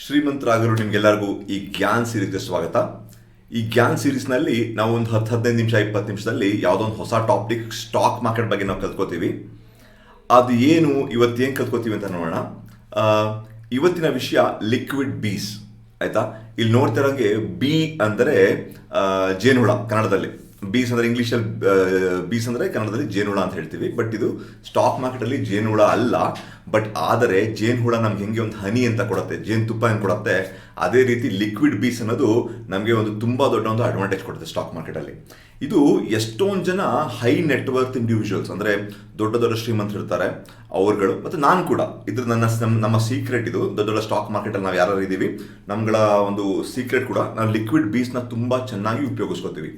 ಶ್ರೀಮಂತರಾಗರು ನಿಮ್ಗೆಲ್ಲರಿಗೂ ಈ ಗ್ಯಾನ್ ಸೀರೀಸ್ಗೆ ಸ್ವಾಗತ. ಈ ಗ್ಯಾನ್ ಸೀರೀಸ್ನಲ್ಲಿ ನಾವು ಒಂದು 10-15 ನಿಮಿಷ 20 ನಿಮಿಷದಲ್ಲಿ ಯಾವುದೋ ಒಂದು ಹೊಸ ಟಾಪಿಕ್ ಸ್ಟಾಕ್ ಮಾರ್ಕೆಟ್ ಬಗ್ಗೆ ನಾವು ಕಲ್ತ್ಕೋತೀವಿ. ಅದು ಏನು ಇವತ್ತೇನು ಕಲ್ತ್ಕೋತೀವಿ ಅಂತ ನೋಡೋಣ. ಇವತ್ತಿನ ವಿಷಯ ಲಿಕ್ವಿಡ್ ಬೀಸ್. ಆಯಿತಾ, ಇಲ್ಲಿ ನೋಡ್ತಿರೋಂಗೆ ಬಿ ಅಂದರೆ ಜೇನುಹುಳ ಕನ್ನಡದಲ್ಲಿ, ಬೀಸ್ ಅಂದರೆ ಇಂಗ್ಲೀಷಲ್ಲಿ ಬೀಸ್ ಅಂದರೆ ಕನ್ನಡದಲ್ಲಿ ಜೇನುಹುಳ ಅಂತ ಹೇಳ್ತೀವಿ. ಬಟ್ ಇದು ಸ್ಟಾಕ್ ಮಾರ್ಕೆಟಲ್ಲಿ ಜೇನುಹುಳ ಅಲ್ಲ. ಬಟ್ ಆದರೆ ಜೇನುಹುಳ ನಮ್ಗೆ ಹೆಂಗೆ ಒಂದು ಹನಿ ಅಂತ ಕೊಡುತ್ತೆ, ಜೇನುತುಪ್ಪ ಏನು ಕೊಡುತ್ತೆ, ಅದೇ ರೀತಿ ಲಿಕ್ವಿಡ್ ಬೀಸ್ ಅನ್ನೋದು ನಮಗೆ ಒಂದು ತುಂಬ ದೊಡ್ಡ ಒಂದು ಅಡ್ವಾಂಟೇಜ್ ಕೊಡುತ್ತೆ ಸ್ಟಾಕ್ ಮಾರ್ಕೆಟಲ್ಲಿ. ಇದು ಎಷ್ಟೊಂದು ಜನ ಹೈ ನೆಟ್ವರ್ತ್ ಇಂಡಿವಿಜುವಲ್ಸ್ ಅಂದರೆ ದೊಡ್ಡ ದೊಡ್ಡ ಶ್ರೀಮಂತರು ಇರ್ತಾರೆ, ಅವ್ರುಗಳು ಮತ್ತು ನಾನು ಕೂಡ ಇದ್ರ ನಮ್ಮ ಸೀಕ್ರೆಟ್ ಇದು. ದೊಡ್ಡ ದೊಡ್ಡ ಸ್ಟಾಕ್ ಮಾರ್ಕೆಟಲ್ಲಿ ನಾವು ಯಾರು ಇದ್ದೀವಿ, ನಮ್ಗಳ ಒಂದು ಸೀಕ್ರೆಟ್ ಕೂಡ ನಾವು ಲಿಕ್ವಿಡ್ ಬೀಸ್ನ ತುಂಬ ಚೆನ್ನಾಗಿ ಉಪಯೋಗಿಸ್ಕೋತೀವಿ.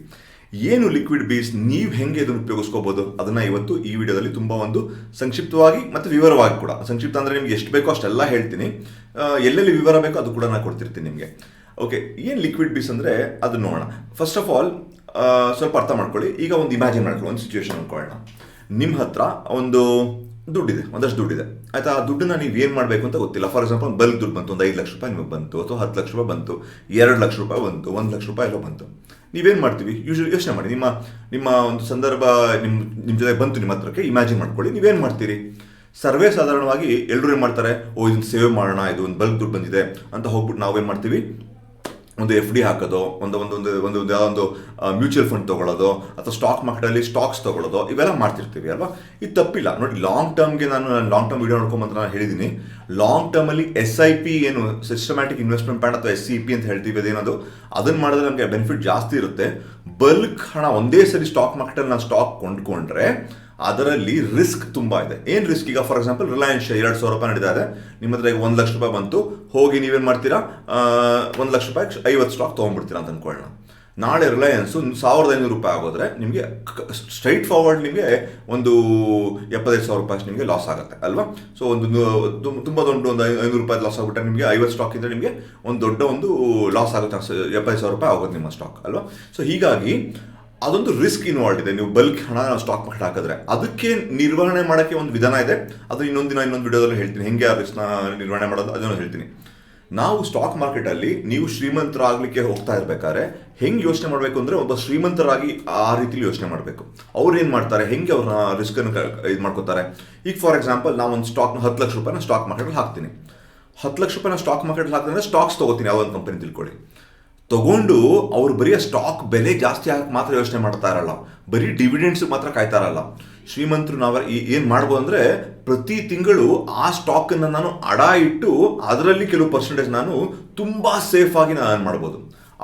ಏನು ಲಿಕ್ವಿಡ್ ಬೀಸ್, ನೀವು ಹೆಂಗೆ ಅದನ್ನು ಉಪಯೋಗಿಸ್ಕೋಬೋದು ಅದನ್ನು ಇವತ್ತು ಈ ವಿಡಿಯೋದಲ್ಲಿ ತುಂಬ ಒಂದು ಸಂಕ್ಷಿಪ್ತವಾಗಿ ಮತ್ತು ವಿವರವಾಗಿ ಕೂಡ, ಸಂಕ್ಷಿಪ್ತ ಅಂದರೆ ನಿಮ್ಗೆ ಎಷ್ಟು ಬೇಕೋ ಅಷ್ಟೆಲ್ಲ ಹೇಳ್ತೀನಿ, ಎಲ್ಲೆಲ್ಲಿ ವಿವರ ಬೇಕೋ ಅದು ಕೂಡ ನಾನು ಕೊಡ್ತಿರ್ತೀನಿ ನಿಮಗೆ. ಓಕೆ, ಏನು ಲಿಕ್ವಿಡ್ ಬೀಸ್ ಅಂದರೆ ಅದು ನೋಡೋಣ. ಫಸ್ಟ್ ಆಫ್ ಆಲ್ ಸ್ವಲ್ಪ ಅರ್ಥ ಮಾಡ್ಕೊಳ್ಳಿ. ಈಗ ಒಂದು ಇಮ್ಯಾಜಿನ್ ಮಾಡ್ಕೊಳ್ಳಿ, ಒಂದು ಸಿಚುವೇಶನ್ ಅಂದ್ಕೊಳ್ಳೋಣ. ನಿಮ್ಮ ಹತ್ರ ಒಂದು ದುಡ್ಡಿದೆ, ಒಂದಷ್ಟು ದುಡ್ಡಿದೆ, ಆಯಿತಾ. ಆ ದುಡ್ಡನ್ನ ನೀವು ಏನು ಮಾಡಬೇಕು ಅಂತ ಗೊತ್ತಿಲ್ಲ. ಫಾರ್ ಎಕ್ಸಾಂಪಲ್ ಒಂದು ಬಲ್ಕ್ ದುಡ್ಡು ಬಂತು, ಒಂದು 5 ಲಕ್ಷ ರೂಪಾಯಿ ನಿಮಗೆ ಬಂತು, ಅಥವಾ 10 ಲಕ್ಷ ರೂಪಾಯಿ ಬಂತು, 2 ಲಕ್ಷ ರೂಪಾಯಿ ಬಂತು, 1 ಲಕ್ಷ ರೂಪಾಯಿ ಎಲ್ಲ ಬಂತು. ನೀವೇನು ಮಾಡ್ತೀವಿ? ಯೋಚನೆ ಮಾಡಿ, ನಿಮ್ಮ ಒಂದು ಸಂದರ್ಭ ನಿಮ್ಮ ಜೊತೆ ಬಂತು, ನಿಮ್ಮ ಹತ್ರಕ್ಕೆ ಇಮ್ಯಾಜಿನ್ ಮಾಡ್ಕೊಳ್ಳಿ. ನೀವೇನು ಮಾಡ್ತೀರಿ? ಸರ್ವೇ ಸಾಧಾರಣವಾಗಿ ಎಲ್ಲರೂ ಏನು ಮಾಡ್ತಾರೆ, ಇದನ್ನು ಸೇವ್ ಮಾಡೋಣ, ಇದು ಒಂದು ಬಲ್ಕ್ ದುಡ್ಡು ಬಂದಿದೆ ಅಂತ ಹೋಗ್ಬಿಟ್ಟು ನಾವೇನು ಮಾಡ್ತೀವಿ, ಒಂದು FD ಹಾಕೋದು, ಒಂದು ಯಾವುದೊಂದು ಮ್ಯೂಚುವಲ್ ಫಂಡ್ ತೊಗೊಳ್ಳೋದು, ಅಥವಾ ಸ್ಟಾಕ್ ಮಾರ್ಕೆಟಲ್ಲಿ ಸ್ಟಾಕ್ಸ್ ತೊಗೊಳ್ಳೋದು, ಇವೆಲ್ಲ ಮಾಡ್ತಿರ್ತೀವಿ ಅಲ್ವಾ. ಇದು ತಪ್ಪಿಲ್ಲ ನೋಡಿ. ಲಾಂಗ್ ಟರ್ಮ್ಗೆ ನಾನು ಲಾಂಗ್ ಟರ್ಮ್ ವಿಡಿಯೋ ನೋಡ್ಕೊಂಬಂತ ನಾನು ಹೇಳಿದ್ದೀನಿ. ಲಾಂಗ್ ಟರ್ಮಲ್ಲಿ SIP ಏನು ಸಿಸ್ಟಮ್ಯಾಟಿಕ್ ಇನ್ವೆಸ್ಟ್ಮೆಂಟ್ ಪ್ಲಾನ್ ಅಥವಾ SCP ಅಂತ ಹೇಳ್ತೀವಿ, ಅದೇನದು, ಅದನ್ನು ಮಾಡಿದ್ರೆ ನಮಗೆ ಬೆನಿಫಿಟ್ ಜಾಸ್ತಿ ಇರುತ್ತೆ. ಬಲ್ಕ್ ಹಣ ಒಂದೇ ಸರಿ ಸ್ಟಾಕ್ ಮಾರ್ಕೆಟಲ್ಲಿ ನಾನು ಸ್ಟಾಕ್ ಕೊಂಡ್ಕೊಂಡ್ರೆ ಅದರಲ್ಲಿ ರಿಸ್ಕ್ ತುಂಬ ಇದೆ. ಏನು ರಿಸ್ಕ್? ಈಗ ಫಾರ್ ಎಕ್ಸಾಂಪಲ್ ರಿಲಯನ್ಸ್ 2,000 ರೂಪಾಯಿ ನಡೀತಾ ಇದೆ, ನಿಮ್ಮ ಹತ್ರ ಈಗ 1 ಲಕ್ಷ ರೂಪಾಯಿ ಬಂತು, ಹೋಗಿ ನೀವೇನು ಮಾಡ್ತೀರಾ, 1 ಲಕ್ಷ ರೂಪಾಯಿ 50 ಸ್ಟಾಕ್ ತೊಗೊಂಡ್ಬಿಡ್ತೀರಾ ಅಂತ ಅಂದ್ಕೊಳ್ಳೋಣ. ನಾಳೆ ರಿಲಯನ್ಸು 1,500 ರೂಪಾಯಿ ಆಗೋದ್ರೆ ನಿಮಗೆ ಸ್ಟ್ರೈಟ್ ಫಾರ್ವರ್ಡ್ ನಿಮಗೆ ಒಂದು 75,000 ರೂಪಾಯಿ ನಿಮಗೆ ಲಾಸ್ ಆಗುತ್ತೆ ಅಲ್ವಾ. ಸೊ ಒಂದು ತುಂಬ ದೊಡ್ಡ ಒಂದು 500 ರೂಪಾಯಿ ಲಾಸ್ ಆಗಿಬಿಟ್ರೆ ನಿಮಗೆ 50 ಸ್ಟಾಕ್ ಇದ್ದರೆ ನಿಮಗೆ ಒಂದು ದೊಡ್ಡ ಒಂದು ಲಾಸ್ ಆಗುತ್ತೆ, 75,000 ರೂಪಾಯಿ ಆಗೋದು ನಿಮ್ಮ ಸ್ಟಾಕ್ ಅಲ್ವಾ. ಸೊ ಹೀಗಾಗಿ ಅದೊಂದು ರಿಸ್ಕ್ ಇನ್ವಾಲ್ವ್ ಇದೆ. ನೀವು ಬಲ್ಕ್ ಹಣ ಸ್ಟಾಕ್ ಮಾರ್ಕೆಟ್ ಹಾಕಿದ್ರೆ ಅದಕ್ಕೆ ನಿರ್ವಹಣೆ ಮಾಡೋಕ್ಕೆ ಒಂದು ವಿಧಾನ ಇದೆ. ಅದು ಇನ್ನೊಂದು ವಿಡಿಯೋದಲ್ಲಿ ಹೇಳ್ತೀನಿ, ಹೆಂಗೆ ಆ ರಿಸ್ಕ್ನ ನಿರ್ವಹಣೆ ಮಾಡೋದು ಅದನ್ನು ಹೇಳ್ತೀನಿ. ನಾವು ಸ್ಟಾಕ್ ಮಾರ್ಕೆಟಲ್ಲಿ ನೀವು ಶ್ರೀಮಂತರಾಗಲಿಕ್ಕೆ ಹೋಗ್ತಾ ಇರ್ಬೇಕಾದ್ರೆ ಹೆಂಗೆ ಯೋಚನೆ ಮಾಡಬೇಕು ಅಂದರೆ, ಒಬ್ಬ ಶ್ರೀಮಂತರಾಗಿ ಆ ರೀತಿಲಿ ಯೋಚನೆ ಮಾಡಬೇಕು. ಅವ್ರು ಏನು ಮಾಡ್ತಾರೆ, ಹೆಂಗೆ ಅವ್ರನ್ನ ರಿಸ್ಕನ್ನು ಇದು ಮಾಡ್ಕೋತಾರೆ. ಈಗ ಫಾರ್ ಎಕ್ಸಾಂಪಲ್ ನಾವು ಒಂದು ಸ್ಟಾಕ್ನ 10 ಲಕ್ಷ ರೂಪಾಯಿನ ಸ್ಟಾಕ್ ಮಾರ್ಕೆಟಲ್ಲಿ ಹಾಕ್ತೀನಿ. 10 ಲಕ್ಷ ರೂಪಾಯಿನ ಸ್ಟಾಕ್ ಮಾರ್ಕೆಟಲ್ಲಿ ಹಾಕಿದ್ರೆ ಸ್ಟಾಕ್ಸ್ ತೊಗೋತೀನಿ, ಯಾವುದೊಂದು ಕಂಪನಿ ತಿಳ್ಕೊಳ್ಳಿ. ತಗೊಂಡು ಅವ್ರು ಬರೀ ಸ್ಟಾಕ್ ಬೆಲೆ ಜಾಸ್ತಿ ಆಗಕ್ಕೆ ಮಾತ್ರ ಯೋಚನೆ ಮಾಡ್ತಾ ಇರಲ್ಲ, ಬರೀ ಡಿವಿಡೆಂಡ್ಸ್ ಮಾತ್ರ ಕಾಯ್ತಾ ಇರಲ್ಲ. ಶ್ರೀಮಂತರು ನಾವು ಏನು ಮಾಡ್ಬೋದು ಅಂದರೆ, ಪ್ರತಿ ತಿಂಗಳು ಆ ಸ್ಟಾಕನ್ನು ನಾನು ಅಡ ಇಟ್ಟು ಅದರಲ್ಲಿ ಕೆಲವು ಪರ್ಸೆಂಟೇಜ್ ನಾನು ತುಂಬ ಸೇಫಾಗಿ ನಾನು ಮಾಡ್ಬೋದು.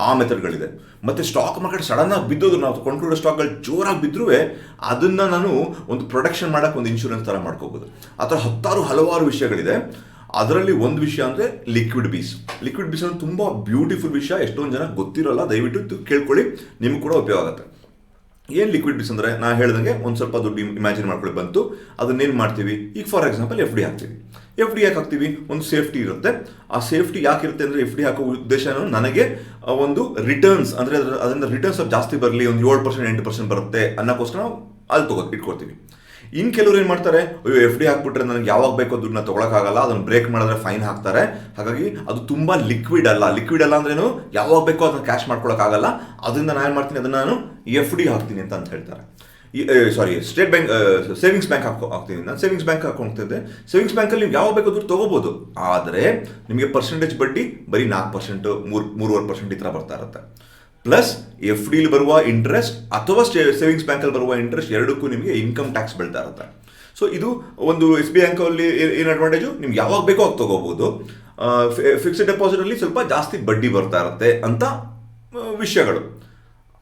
ಆ ಮೆಥಡ್ಗಳಿದೆ. ಮತ್ತು ಸ್ಟಾಕ್ ಮಾರ್ಕೆಟ್ ಸಡನ್ನಾಗಿ ಬಿದ್ದೋದು, ನಾವು ಕೊಂಡ್ಕೊಳ್ಳೋ ಸ್ಟಾಕ್ಗಳು ಜೋರಾಗಿ ಬಿದ್ದರೂ ಅದನ್ನು ನಾನು ಒಂದು ಪ್ರೊಟೆಕ್ಷನ್ ಮಾಡೋಕ್ಕೆ ಒಂದು ಇನ್ಶೂರೆನ್ಸ್ ಥರ ಮಾಡ್ಕೋಬೋದು. ಆ ಥರ ಹಲವಾರು ವಿಷಯಗಳಿದೆ. ಅದರಲ್ಲಿ ಒಂದು ವಿಷಯ ಅಂದರೆ ಲಿಕ್ವಿಡ್ ಬೀಸ್. ಲಿಕ್ವಿಡ್ ಬೀಸ್ ಅಂದರೆ ತುಂಬ ಬ್ಯೂಟಿಫುಲ್ ವಿಷಯ, ಎಷ್ಟೊಂದು ಜನ ಗೊತ್ತಿರೋಲ್ಲ. ದಯವಿಟ್ಟು ಕೇಳ್ಕೊಳ್ಳಿ, ನಿಮ್ಗೆ ಕೂಡ ಉಪಯೋಗ ಆಗುತ್ತೆ. ಏನು ಲಿಕ್ವಿಡ್ ಬೀಸ್ ಅಂದರೆ, ನಾನು ಹೇಳ್ದಂಗೆ ಒಂದು ಸ್ವಲ್ಪ ದುಡ್ಡು ಇಮ್ಯಾಜಿನ್ ಮಾಡ್ಕೊಳ್ಳಿ ಬಂತು, ಅದನ್ನೇನು ಮಾಡ್ತೀವಿ, ಈಗ ಫಾರ್ ಎಕ್ಸಾಂಪಲ್ FD ಹಾಕ್ತೀವಿ. FD ಯಾಕೆ ಹಾಕ್ತೀವಿ? ಒಂದು ಸೇಫ್ಟಿ ಇರುತ್ತೆ. ಆ ಸೇಫ್ಟಿ ಯಾಕಿರುತ್ತೆ ಅಂದರೆ, FD ಹಾಕೋ ಉದ್ದೇಶ ನನಗೆ ಒಂದು ರಿಟರ್ನ್ಸ್ ಅಂದರೆ ಅದರಿಂದ ರಿಟರ್ನ್ಸ್ ಜಾಸ್ತಿ ಬರಲಿ, ಒಂದು 7% 8% ಬರುತ್ತೆ ಅನ್ನೋಕ್ಕೋಸ್ಕರ ನಾವು ಅದು ಇಟ್ಕೊಳ್ತೀವಿ. ಇನ್ನು ಕೆಲವರು ಏನು ಮಾಡ್ತಾರೆ, FD ಹಾಕ್ಬಿಟ್ರೆ ನನಗೆ ಯಾವಾಗ ಬೇಕೋ ದುಡ್ಡನ್ನ ತೊಗೊಳಕ್ಕಾಗಲ್ಲ, ಅದನ್ನು ಬ್ರೇಕ್ ಮಾಡಿದ್ರೆ ಫೈನ್ ಹಾಕ್ತಾರೆ. ಹಾಗಾಗಿ ಅದು ತುಂಬ ಲಿಕ್ವಿಡ್ ಅಲ್ಲ ಅಂದ್ರೇನು, ಯಾವಾಗ ಬೇಕೋ ಅದನ್ನು ಕ್ಯಾಶ್ ಮಾಡ್ಕೊಳಕ್ಕಾಗಲ್ಲ. ಅದರಿಂದ ನಾನು ಏನು ಮಾಡ್ತೀನಿ, ಅದನ್ನು ನಾನು FD ಹಾಕ್ತೀನಿ ಅಂತ ಹೇಳ್ತಾರೆ. ಸ್ಟೇಟ್ ಬ್ಯಾಂಕ್ ಸೇವಿಂಗ್ಸ್ ಬ್ಯಾಂಕ್ ಹಾಕ್ತೀನಿ. ನಾನು ಸೇವಿಂಗ್ಸ್ ಬ್ಯಾಂಕ್ ಹಾಕ್ಕೊಳ್ತಿದ್ದೆ. ಸೇವಿಂಗ್ಸ್ ಬ್ಯಾಂಕಲ್ಲಿ ನೀವು ಯಾವಾಗ ಬೇಕೋ ದುಡ್ಡು ತೊಗೋಬೋದು, ಆದರೆ ನಿಮಗೆ ಪರ್ಸೆಂಟೇಜ್ ಬಡ್ಡಿ ಬರೀ 4%, 3.5% ಈ ಥರ ಬರ್ತಾ ಇರುತ್ತೆ. ಪ್ಲಸ್ FDಲಿ ಬರುವ ಇಂಟ್ರೆಸ್ಟ್ ಅಥವಾ ಸೇವಿಂಗ್ಸ್ ಬ್ಯಾಂಕಲ್ಲಿ ಬರುವ ಇಂಟ್ರೆಸ್ಟ್ ಎರಡಕ್ಕೂ ನಿಮಗೆ ಇನ್ಕಮ್ ಟ್ಯಾಕ್ಸ್ ಬೀಳ್ತಾ ಇರುತ್ತೆ. ಸೊ ಇದು ಒಂದು SBI ಬ್ಯಾಂಕಲ್ಲಿ ಏನು ಅಡ್ವಾಂಟೇಜು, ನಿಮ್ಗೆ ಯಾವಾಗ ಬೇಕೋ ಆಗ ತೊಗೋಬೋದು. ಫಿಕ್ಸ್ಡ್ ಡೆಪಾಸಿಟಲ್ಲಿ ಸ್ವಲ್ಪ ಜಾಸ್ತಿ ಬಡ್ಡಿ ಬರ್ತಾ ಇರುತ್ತೆ ಅಂತ ವಿಷಯಗಳು.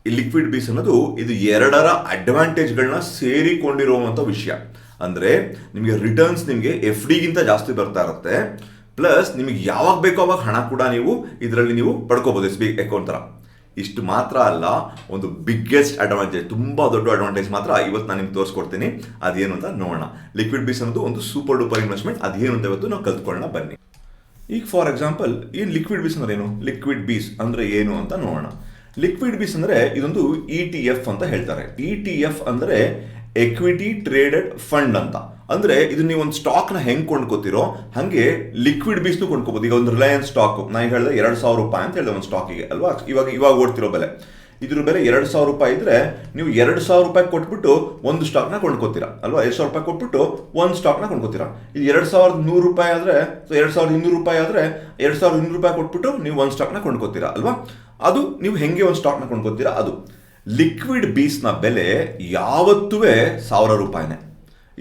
ಈ ಲಿಕ್ವಿಡ್ ಬೀಸ್ ಅನ್ನೋದು ಇದು ಎರಡರ ಅಡ್ವಾಂಟೇಜ್ಗಳನ್ನ ಸೇರಿಕೊಂಡಿರುವಂಥ ವಿಷಯ. ಅಂದರೆ ನಿಮಗೆ ರಿಟರ್ನ್ಸ್ ನಿಮಗೆ FDಗಿಂತ ಜಾಸ್ತಿ ಬರ್ತಾ ಇರುತ್ತೆ. ಪ್ಲಸ್ ನಿಮಗೆ ಯಾವಾಗ ಬೇಕೋ ಅವಾಗ ಹಣ ಕೂಡ ಇದರಲ್ಲಿ ನೀವು ಪಡ್ಕೋಬೋದು, SBI ಅಕೌಂಟ್ ಥರ. ಇಷ್ಟು ಮಾತ್ರ ಅಲ್ಲ, ಒಂದು ಬಿಗ್ಗೆಸ್ಟ್ ಅಡ್ವಾಂಟೇಜ್, ತುಂಬ ದೊಡ್ಡ ಅಡ್ವಾಂಟೇಜ್ ಮಾತ್ರ ಇವತ್ತು ನಾನು ನಿಮ್ಗೆ ತೋರಿಸ್ಕೊಡ್ತೀನಿ. ಅದೇನು ಅಂತ ನೋಡೋಣ. ಲಿಕ್ವಿಡ್ ಬೀಸ್ ಅನ್ನೋದು ಒಂದು ಸೂಪರ್ ಡೂಪರ್ ಇನ್ವೆಸ್ಟ್ಮೆಂಟ್. ಅದೇನು ಅಂತ ಇವತ್ತು ನಾವು ಕಲ್ತ್ಕೊಳ್ಳೋಣ ಬನ್ನಿ. ಈಗ ಫಾರ್ ಎಕ್ಸಾಂಪಲ್ ಏನು ಲಿಕ್ವಿಡ್ ಬೀಸ್ ಅಂದ್ರೆ ಏನು, ಲಿಕ್ವಿಡ್ ಬೀಸ್ ಅಂದರೆ ಏನು ಅಂತ ನೋಡೋಣ. ಲಿಕ್ವಿಡ್ ಬೀಸ್ ಅಂದರೆ ಇದೊಂದು ETF ಅಂತ ಹೇಳ್ತಾರೆ. ETF ಅಂದರೆ ಎಕ್ವಿಟಿ ಟ್ರೇಡೆಡ್ ಫಂಡ್ ಅಂತ. ಅಂದರೆ ಇದು ನೀವು ಒಂದು ಸ್ಟಾಕ್ನ ಹೆಂಗೆ ಕೊಂಡ್ಕೋತಿರೋ ಹಾಗೆ ಲಿಕ್ವಿಡ್ ಬೀಸ್ನು ಕೊಂಡ್ಕೋಬೋದು. ಈಗ ಒಂದು ರಿಲಯನ್ಸ್ ಸ್ಟಾಕು ನಾನು ಹೇಳಿದೆ ₹2,000 ಅಂತ ಹೇಳಿದೆ ಒಂದು ಸ್ಟಾಕಿಗೆ ಅಲ್ವಾ, ಇವಾಗ ಓಡ್ತಿರೋ ಬೆಲೆ. ಇದ್ರ ಬೆಲೆ ₹2,000 ಇದ್ರೆ ನೀವು ₹2,000 ಕೊಟ್ಬಿಟ್ಟು ಒಂದು ಸ್ಟಾಕ್ನ ಕೊಂಡ್ಕೋತೀರಾ ಅಲ್ವಾ, ₹2,000 ಕೊಟ್ಬಿಟ್ಟು ಒಂದು ಸ್ಟಾಕ್ನ ಕೊಂಡ್ಕೋತೀರಾ. ಇದು ₹2,100 ಆದರೆ ₹2,200 ಆದರೆ ₹2,200 ಕೊಟ್ಬಿಟ್ಟು ನೀವು ಒಂದು ಸ್ಟಾಕ್ನ ಕೊಂಡ್ಕೋತೀರಾ ಅಲ್ವಾ. ಅದು ನೀವು ಹೆಂಗೆ ಒಂದು ಸ್ಟಾಕ್ನ ಕೊಂಡ್ಕೋತೀರಾ ಅದು. ಲಿಕ್ವಿಡ್ ಬೀಸ್ನ ಬೆಲೆ ಯಾವತ್ತೂ ₹1,000.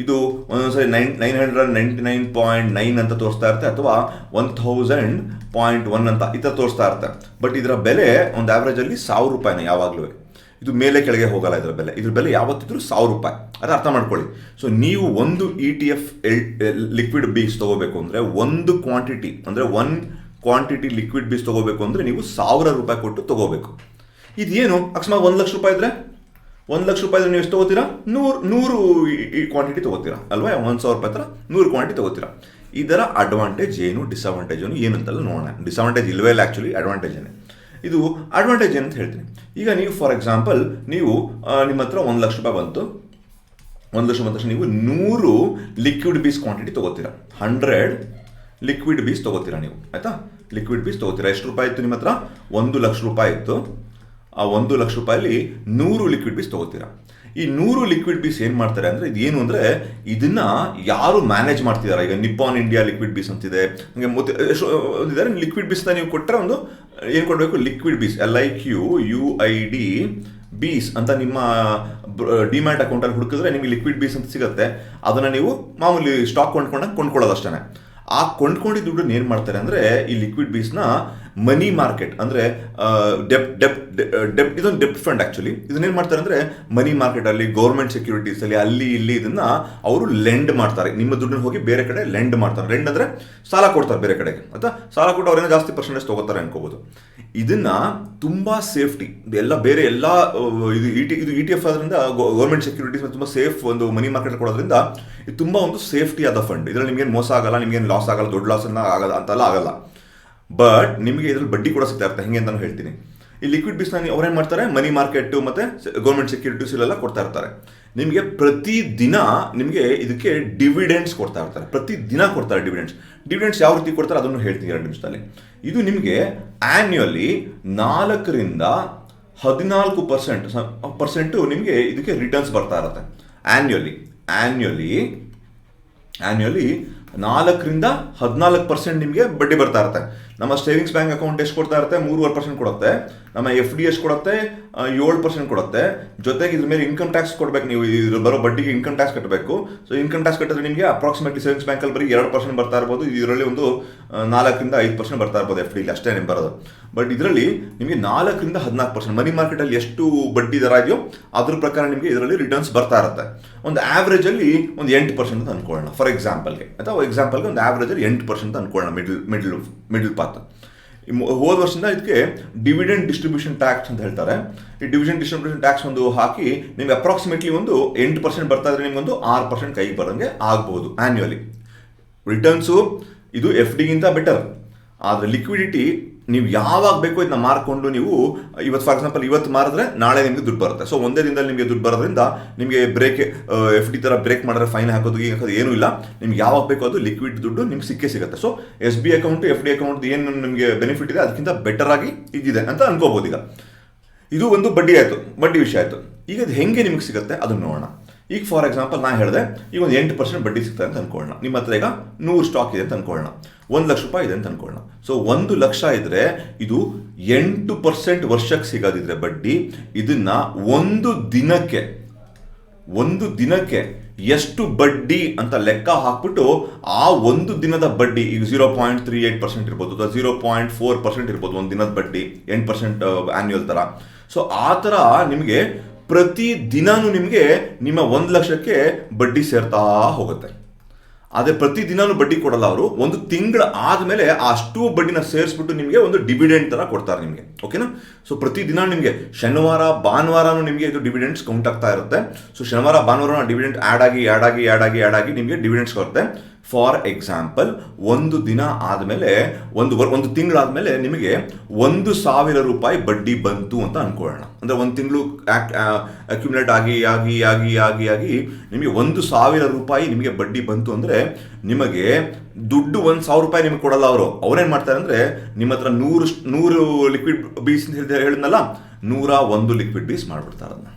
ಇದು ಒಂದೊಂದ್ಸರಿ 999.9 ಅಂತ ತೋರಿಸ್ತಾ ಇರುತ್ತೆ, ಅಥವಾ 1000.1 ಅಂತ ಈ ಥರ ತೋರಿಸ್ತಾ ಇರುತ್ತೆ. ಬಟ್ ಇದರ ಬೆಲೆ ಒಂದು ಆವ್ರೇಜಲ್ಲಿ ₹1,000 ಯಾವಾಗಲೂ. ಇದು ಮೇಲೆ ಕೆಳಗೆ ಹೋಗಲ್ಲ ಇದ್ರ ಬೆಲೆ ಯಾವತ್ತಿದ್ರೂ ₹1,000. ಅದು ಅರ್ಥ ಮಾಡ್ಕೊಳ್ಳಿ. ಸೊ ನೀವು ಒಂದು ETF ಲಿಕ್ವಿಡ್ ಬೀಸ್ ತೊಗೋಬೇಕು ಅಂದರೆ ಒಂದು ಕ್ವಾಂಟಿಟಿ ಅಂದರೆ ಲಿಕ್ವಿಡ್ ಬೀಸ್ ತೊಗೋಬೇಕು ಅಂದರೆ ನೀವು ₹1,000 ಕೊಟ್ಟು ತೊಗೋಬೇಕು. ಇದೇನು ಅಕಸ್ಮಾತ್ ₹1,00,000 ಇದ್ರೆ ₹1,00,000 ನೀವು ಎಷ್ಟು ತೊಗೋತೀರಾ, 100 ಕ್ವಾಂಟಿಟಿ ತೊಗೋತೀರಾ ಅಲ್ವಾ. ₹1,000 ಹತ್ರ 100 ಕ್ವಾಂಟಿಟಿ ತೊಗೋತೀರಾ. ಇದರ ಅಡ್ವಾಂಟೇಜ್ ಏನು, ಡಿಸಡ್ವಾಂಟೇಜ್ ಏನು ಏನಂತಲ್ಲ ನೋಡೋಣ. ಡಿಸಡ್ವಾಂಟೇಜ್ ಇಲ್ಲವೇ ಇಲ್ಲ ಆ್ಯಕ್ಚುಲಿ, ಅಡ್ವಾಂಟೇಜ್ ಏನೇ. ಇದು ಅಡ್ವಾಂಟೇಜ್ ಏನಂತ ಹೇಳ್ತೀನಿ. ಈಗ ನೀವು ಫಾರ್ ಎಕ್ಸಾಂಪಲ್ ನೀವು ನಿಮ್ಮ ಹತ್ರ ₹1,00,000 ಬಂತು. ₹1,00,000 ಬಂದ ತಕ್ಷಣ ನೀವು 100 ಲಿಕ್ವಿಡ್ ಬೀಸ್ ಕ್ವಾಂಟಿಟಿ ತೊಗೋತೀರಾ. 100 ಲಿಕ್ವಿಡ್ ಬೀಸ್ ತೊಗೋತೀರಾ ನೀವು, ಆಯಿತಾ. ಲಿಕ್ವಿಡ್ ಬೀಸ್ ತೊಗೋತೀರಾ. ಎಷ್ಟು ರೂಪಾಯಿ ಇತ್ತು ನಿಮ್ಮ ಹತ್ರ? ₹1,00,000 ಇತ್ತು. ಆ ₹1,00,000 100 ಲಿಕ್ವಿಡ್ ಬೀಸ್ ತೊಗೋತೀರಾ. ಈ 100 ಲಿಕ್ವಿಡ್ ಬೀಸ್ ಏನು ಮಾಡ್ತಾರೆ ಅಂದರೆ, ಇದು ಏನು ಅಂದರೆ ಇದನ್ನ ಯಾರು ಮ್ಯಾನೇಜ್ ಮಾಡ್ತಿದ್ದಾರೆ. ಈಗ ನಿಪ್ಪಾನ್ ಇಂಡಿಯಾ ಲಿಕ್ವಿಡ್ ಬೀಸ್ ಅಂತಿದೆ, ಹಂಗೆ ಒಂದಿದ್ದಾರೆ. ಲಿಕ್ವಿಡ್ ಬೀಸ್ನ ನೀವು ಕೊಟ್ಟರೆ ಒಂದು ಏನು ಕೊಡಬೇಕು, ಲಿಕ್ವಿಡ್ ಬೀಸ್ LIQUID ಬೀಸ್ ಅಂತ ನಿಮ್ಮ ಡಿಮ್ಯಾಟ್ ಅಕೌಂಟಲ್ಲಿ ಹುಡುಕಿದ್ರೆ ನಿಮಗೆ ಲಿಕ್ವಿಡ್ ಬೀಸ್ ಅಂತ ಸಿಗುತ್ತೆ. ಅದನ್ನು ನೀವು ಮಾಮೂಲಿ ಸ್ಟಾಕ್ ಕೊಂಡ್ಕೊಳ್ಳೋದು ಅಷ್ಟೇ. ಆ ಕೊಂಡ್ಕೊಂಡಿದ್ದ ದುಡ್ಡನ್ನು ಏನು ಮಾಡ್ತಾರೆ ಅಂದರೆ, ಈ ಲಿಕ್ವಿಡ್ ಬೀಸ್ನ ಮನಿ ಮಾರ್ಕೆಟ್ ಅಂದರೆ ಇದೊಂದು ಡೆಪ್ಟ್ ಫಂಡ್ ಆ್ಯಕ್ಚುಲಿ. ಇದನ್ನೇನು ಮಾಡ್ತಾರೆ ಅಂದರೆ ಮನಿ ಮಾರ್ಕೆಟಲ್ಲಿ, ಗೌರ್ಮೆಂಟ್ ಸೆಕ್ಯೂರಿಟೀಸಲ್ಲಿ ಅಲ್ಲಿ ಇಲ್ಲಿ ಇದನ್ನು ಅವರು ಲೆಂಡ್ ಮಾಡ್ತಾರೆ. ನಿಮ್ಮ ದುಡ್ಡನ್ನು ಹೋಗಿ ಬೇರೆ ಕಡೆ ಲೆಂಡ್ ಮಾಡ್ತಾರೆ. ಲೆಂಡ್ ಅಂದರೆ ಸಾಲ ಕೊಡ್ತಾರೆ ಬೇರೆ ಕಡೆಗೆ, ಅಥವಾ ಸಾಲ ಕೊಟ್ಟು ಅವರೇನೋ ಜಾಸ್ತಿ ಪರ್ಸೆಂಟೇಜ್ ತೊಗೋತಾರೆ ಅನ್ಕೋಬೋದು. ಇದನ್ನು ತುಂಬ ಸೇಫ್ಟಿ ಬೇರೆ ಎಲ್ಲ ಇದು ETF ಆದ್ರಿಂದ ಗೌರ್ಮೆಂಟ್ ಸೆಕ್ಯೂರಿಟೀಸ್ ತುಂಬ ಸೇಫ್ ಒಂದು ಮನಿ ಮಾರ್ಕೆಟ್ ಕೊಡೋದ್ರಿಂದ ಇದು ತುಂಬ ಒಂದು ಸೇಫ್ಟಿ ಆದ ಫಂಡ್. ಇದರಲ್ಲಿ ನಿಮಗೇನು ಮೋಸ ಆಗಲ್ಲ, ನಿಮಗೇನು ಲಾಸ್ ಆಗಲ್ಲ, ದೊಡ್ಡ ಲಾಸ್ ಆಗಲ್ಲ ಅಂತೆಲ್ಲ ಆಗಲ್ಲ. ಬಟ್ ನಿಮಗೆ ಇದರಲ್ಲಿ ಬಡ್ಡಿ ಕೂಡ ಸಿಗ್ತಾ ಇರುತ್ತೆ. ಹೆಂಗೆ ಅಂತ ಹೇಳ್ತೀನಿ. ಈ ಲಿಕ್ವಿಡ್ ಬೀಸ್ನ ಅವ್ರೇನು ಮಾಡ್ತಾರೆ, ಮನಿ ಮಾರ್ಕೆಟು ಮತ್ತು ಗೌರ್ಮೆಂಟ್ ಸೆಕ್ಯೂರಿಟೀಸ್ ಇಲ್ಲೆಲ್ಲ ಕೊಡ್ತಾ ಇರ್ತಾರೆ. ನಿಮಗೆ ಪ್ರತಿದಿನ ನಿಮಗೆ ಇದಕ್ಕೆ ಡಿವಿಡೆಂಡ್ಸ್ ಕೊಡ್ತಾ ಇರ್ತಾರೆ. ಪ್ರತಿದಿನ ಕೊಡ್ತಾರೆ ಡಿವಿಡೆಂಡ್ಸ್ ಯಾವ ರೀತಿ ಕೊಡ್ತಾರೆ ಅದನ್ನು ಹೇಳ್ತೀನಿ 2 ನಿಮಿಷದಲ್ಲಿ. ಇದು ನಿಮಗೆ ಆ್ಯನ್ಯುವಲಿ 4 ರಿಂದ 14% ನಿಮಗೆ ಇದಕ್ಕೆ ರಿಟರ್ನ್ಸ್ ಬರ್ತಾ ಇರುತ್ತೆ. ಆ್ಯನ್ಯುವಲಿ 4 ರಿಂದ 14% ನಿಮಗೆ ಬಡ್ಡಿ ಬರ್ತಾ ಇರುತ್ತೆ. ನಮ್ಮ ಸೇವಿಂಗ್ಸ್ ಬ್ಯಾಂಕ್ ಅಕೌಂಟ್ ಎಷ್ಟು ಕೊಡ್ತಾ ಇರುತ್ತೆ, 3.5% ಕೊಡುತ್ತೆ. ನಮ್ಮ FD ಎಷ್ಟು ಕೊಡುತ್ತೆ, 7% ಕೊಡುತ್ತೆ. ಜೊತೆಗೆ ಇದ್ರ ಮೇಲೆ ಇನ್ಕಮ್ ಟ್ಯಾಕ್ಸ್ ಕೊಡಬೇಕು. ನೀವು ಇದ್ರ ಬರೋ ಬಡ್ಡಿಗೆ ಇನ್ಕಮ್ ಟ್ಯಾಕ್ಸ್ ಕಟ್ಟಬೇಕು. ಸೊ ಇನ್ಕಮ್ ಟ್ಯಾಕ್ಸ್ ಕಟ್ಟಿದ್ರೆ ನಿಮಗೆ ಅಪ್ರಾಕ್ಸಿಮೇಟ್ಲಿ ಸೇವಿಂಗ್ಸ್ ಬ್ಯಾಂಕಲ್ಲಿ ಬರೀ 2% ಬರ್ತಾ ಇರ್ಬೋದು. ಇದರಲ್ಲಿ ಒಂದು 4 ರಿಂದ 5% ಬರ್ತಾ ಇರ್ಬೋದು FD ಅಷ್ಟೇ ನಿಮ್ಗೆ ಬರೋದು. ಬಟ್ ಇದರಲ್ಲಿ ನಿಮಗೆ 4 ರಿಂದ 14% ಮನಿ ಮಾರ್ಕೆಟಲ್ಲಿ ಎಷ್ಟು ಬಡ್ಡಿ ದರ ಇದೆಯೋ ಅದ್ರ ಪ್ರಕಾರ ನಿಮಗೆ ಇದರಲ್ಲಿ ರಿಟರ್ನ್ಸ್ ಬರ್ತಾ ಇರುತ್ತೆ. ಒಂದು ಆವ್ರೇಜಲ್ಲಿ ಒಂದು 8% ಅಂತ ಅನ್ಕೊಳ್ಳೋಣ ಫಾರ್ ಎಕ್ಸಾಂಪಲ್ಗೆ, ಅಥವಾ ಎಕ್ಸಾಂಪಲ್ಗೆ ಒಂದು ಆವ್ರೇಜಲ್ಲಿ 8% ಅಂತ ಅನ್ಕೊಳ್ಳೋಣ. Middle path. ಹೋದ ವರ್ಷದಿಂದ ಇದಕ್ಕೆ ಡಿವಿಡೆಂಡ್ ಡಿಸ್ಟ್ರಿಬ್ಯೂಷನ್ ಟ್ಯಾಕ್ಸ್ ಅಂತ ಹೇಳ್ತಾರೆ. ಈ ಡಿವಿಡೆಂಡ್ ಡಿಸ್ಟ್ರಿಬ್ಯೂಷನ್ ಟ್ಯಾಕ್ಸ್ ಒಂದು ಹಾಕಿ ನಿಮ್ಗೆ ಅಪ್ರಾಕ್ಸಿಮೇಟ್ಲಿ ಒಂದು 8% ಬರ್ತಾ ಇದ್ರೆ ನಿಮ್ಗೊಂದು 6% ಕೈಗೆ ಬರೋಂಗೆ ಆಗ್ಬೋದು ಆ್ಯನ್ಯುವಲಿ. ರಿಟರ್ನ್ಸು ಇದು FDಗಿಂತ ಬೆಟರ್. ಆದರೆ ಲಿಕ್ವಿಡಿಟಿ ನೀವು ಯಾವಾಗ ಬೇಕೋ ಇದನ್ನ ಮಾರ್ಕೊಂಡು ನೀವು ಇವತ್ತು ಫಾರ್ ಎಕ್ಸಾಂಪಲ್ ಇವತ್ತು ಮಾರಿದ್ರೆ ನಾಳೆ ನಿಮಗೆ ದುಡ್ಡು ಬರುತ್ತೆ. ಸೊ ಒಂದೇ ದಿನದಲ್ಲಿ ನಿಮಗೆ ದುಡ್ಡು ಬರೋದ್ರಿಂದ ನಿಮಗೆ FD ಥರ ಬ್ರೇಕ್ ಮಾಡಿದ್ರೆ ಫೈನ್ ಹಾಕೋದು ಏನೂ ಇಲ್ಲ. ನಿಮ್ಗೆ ಯಾವಾಗ ಬೇಕೋ ಅದು ಲಿಕ್ವಿಡ್ ದುಡ್ಡು ನಿಮ್ಗೆ ಸಿಗುತ್ತೆ. So SB account FD account ಏನು ನಿಮಗೆ ಬೆನಿಫಿಟ್ ಇದೆ ಅದಕ್ಕಿಂತ ಬೆಟರ್ ಆಗಿ ಇದಿದೆ ಅಂತ ಅನ್ಕೋಬೋದು. ಈಗ ಇದು ಒಂದು ಬಡ್ಡಿ ವಿಷಯ ಆಯಿತು. ಈಗ ಅದು ಹೆಂಗೆ ನಿಮಗೆ ಸಿಗುತ್ತೆ ಅದನ್ನು ನೋಡೋಣ. ಈಗ ಫಾರ್ ಎಕ್ಸಾಂಪಲ್ ನಾನು ಹೇಳಿದೆ, ಈಗ ಒಂದು 8% ಬಡ್ಡಿ ಸಿಗ್ತದೆ ಅಂತ ಅನ್ಕೊಳ್ಳೋಣ. ನಿಮ್ಮ ಹತ್ರ ಈಗ 100 ಸ್ಟಾಕ್ ಇದೆ ಅಂತ ಅನ್ಕೊಳ್ಳೋಣ. ₹1,00,000 ಇದೆ ಅಂತ ಅನ್ಕೊಳ್ಳೋಣ. ಸೊ 1,00,000 ಇದ್ರೆ ಇದು 8% ವರ್ಷಕ್ಕೆ ಸಿಗೋದಿದ್ರೆ ಬಡ್ಡಿ, ಇದನ್ನ ಒಂದು ದಿನಕ್ಕೆ ಎಷ್ಟು ಬಡ್ಡಿ ಅಂತ ಲೆಕ್ಕ ಹಾಕ್ಬಿಟ್ಟು ಆ ಒಂದು ದಿನದ ಬಡ್ಡಿ ಈಗ 0.38% ಇರ್ಬೋದು, ಅಥವಾ 0.4% ಇರ್ಬೋದು. ಒಂದು ದಿನದ ಬಡ್ಡಿ 8% ಆನ್ಯುವಲ್ ಥರ. ಸೊ ಆ ಥರ ನಿಮಗೆ ಪ್ರತಿ ದಿನಾನು ನಿಮಗೆ ನಿಮ್ಮ 1,00,000ಕ್ಕೆ ಬಡ್ಡಿ ಸೇರ್ತಾ ಹೋಗುತ್ತೆ. ಆದರೆ ಪ್ರತಿ ದಿನಾನು ಬಡ್ಡಿ ಕೊಡಲ್ಲ ಅವರು. ಒಂದು ತಿಂಗಳು ಆದಮೇಲೆ ಅಷ್ಟು ಬಡ್ಡಿನ ಸೇರಿಸ್ಬಿಟ್ಟು ನಿಮಗೆ ಒಂದು ಡಿವಿಡೆಂಡ್ ಥರ ಕೊಡ್ತಾರೆ ನಿಮಗೆ. ಓಕೆನಾ. ಸೊ ಪ್ರತಿ ದಿನ ನಿಮಗೆ ಶನಿವಾರ ಭಾನುವಾರನೂ ನಿಮಗೆ ಇದು ಡಿವಿಡೆಂಡ್ಸ್ ಕೌಂಟ್ ಆಗ್ತಾ ಇರುತ್ತೆ. ಸೊ ಶನಿವಾರ ಭಾನುವಾರ ಡಿವಿಡೆಂಡ್ ಆ್ಯಡ್ ಆಗಿ ನಿಮಗೆ ಡಿವಿಡೆಂಡ್ಸ್ ಬರುತ್ತೆ. ಫಾರ್ ಎಕ್ಸಾಂಪಲ್, ಒಂದು ದಿನ ಆದಮೇಲೆ ಒಂದು ತಿಂಗಳಾದಮೇಲೆ ನಿಮಗೆ 1,000 ರೂಪಾಯಿ ಬಡ್ಡಿ ಬಂತು ಅಂತ ಅನ್ಕೊಳ್ಳೋಣ. ಅಂದರೆ ಒಂದು ತಿಂಗಳು ಅಕ್ಯುಮುಲೇಟ್ ಆಗಿ ಆಗಿ ಆಗಿ ಆಗಿ ಆಗಿ ನಿಮಗೆ 1,000 ರೂಪಾಯಿ ನಿಮಗೆ ಬಡ್ಡಿ ಬಂತು ಅಂದರೆ ನಿಮಗೆ ದುಡ್ಡು 1,000 ರೂಪಾಯಿ ನಿಮಗೆ ಕೊಡಲ್ಲ. ಅವ್ರೇನು ಮಾಡ್ತಾರೆ ಅಂದರೆ ನಿಮ್ಮ ಹತ್ರ 100 ಲಿಕ್ವಿಡ್ ಬೀಸ್ ಅಂತ ಹೇಳಿದ್ನಲ್ಲ, 101 ಲಿಕ್ವಿಡ್ ಬೀಸ್ ಮಾಡಿಬಿಡ್ತಾರೆ ಅದನ್ನ.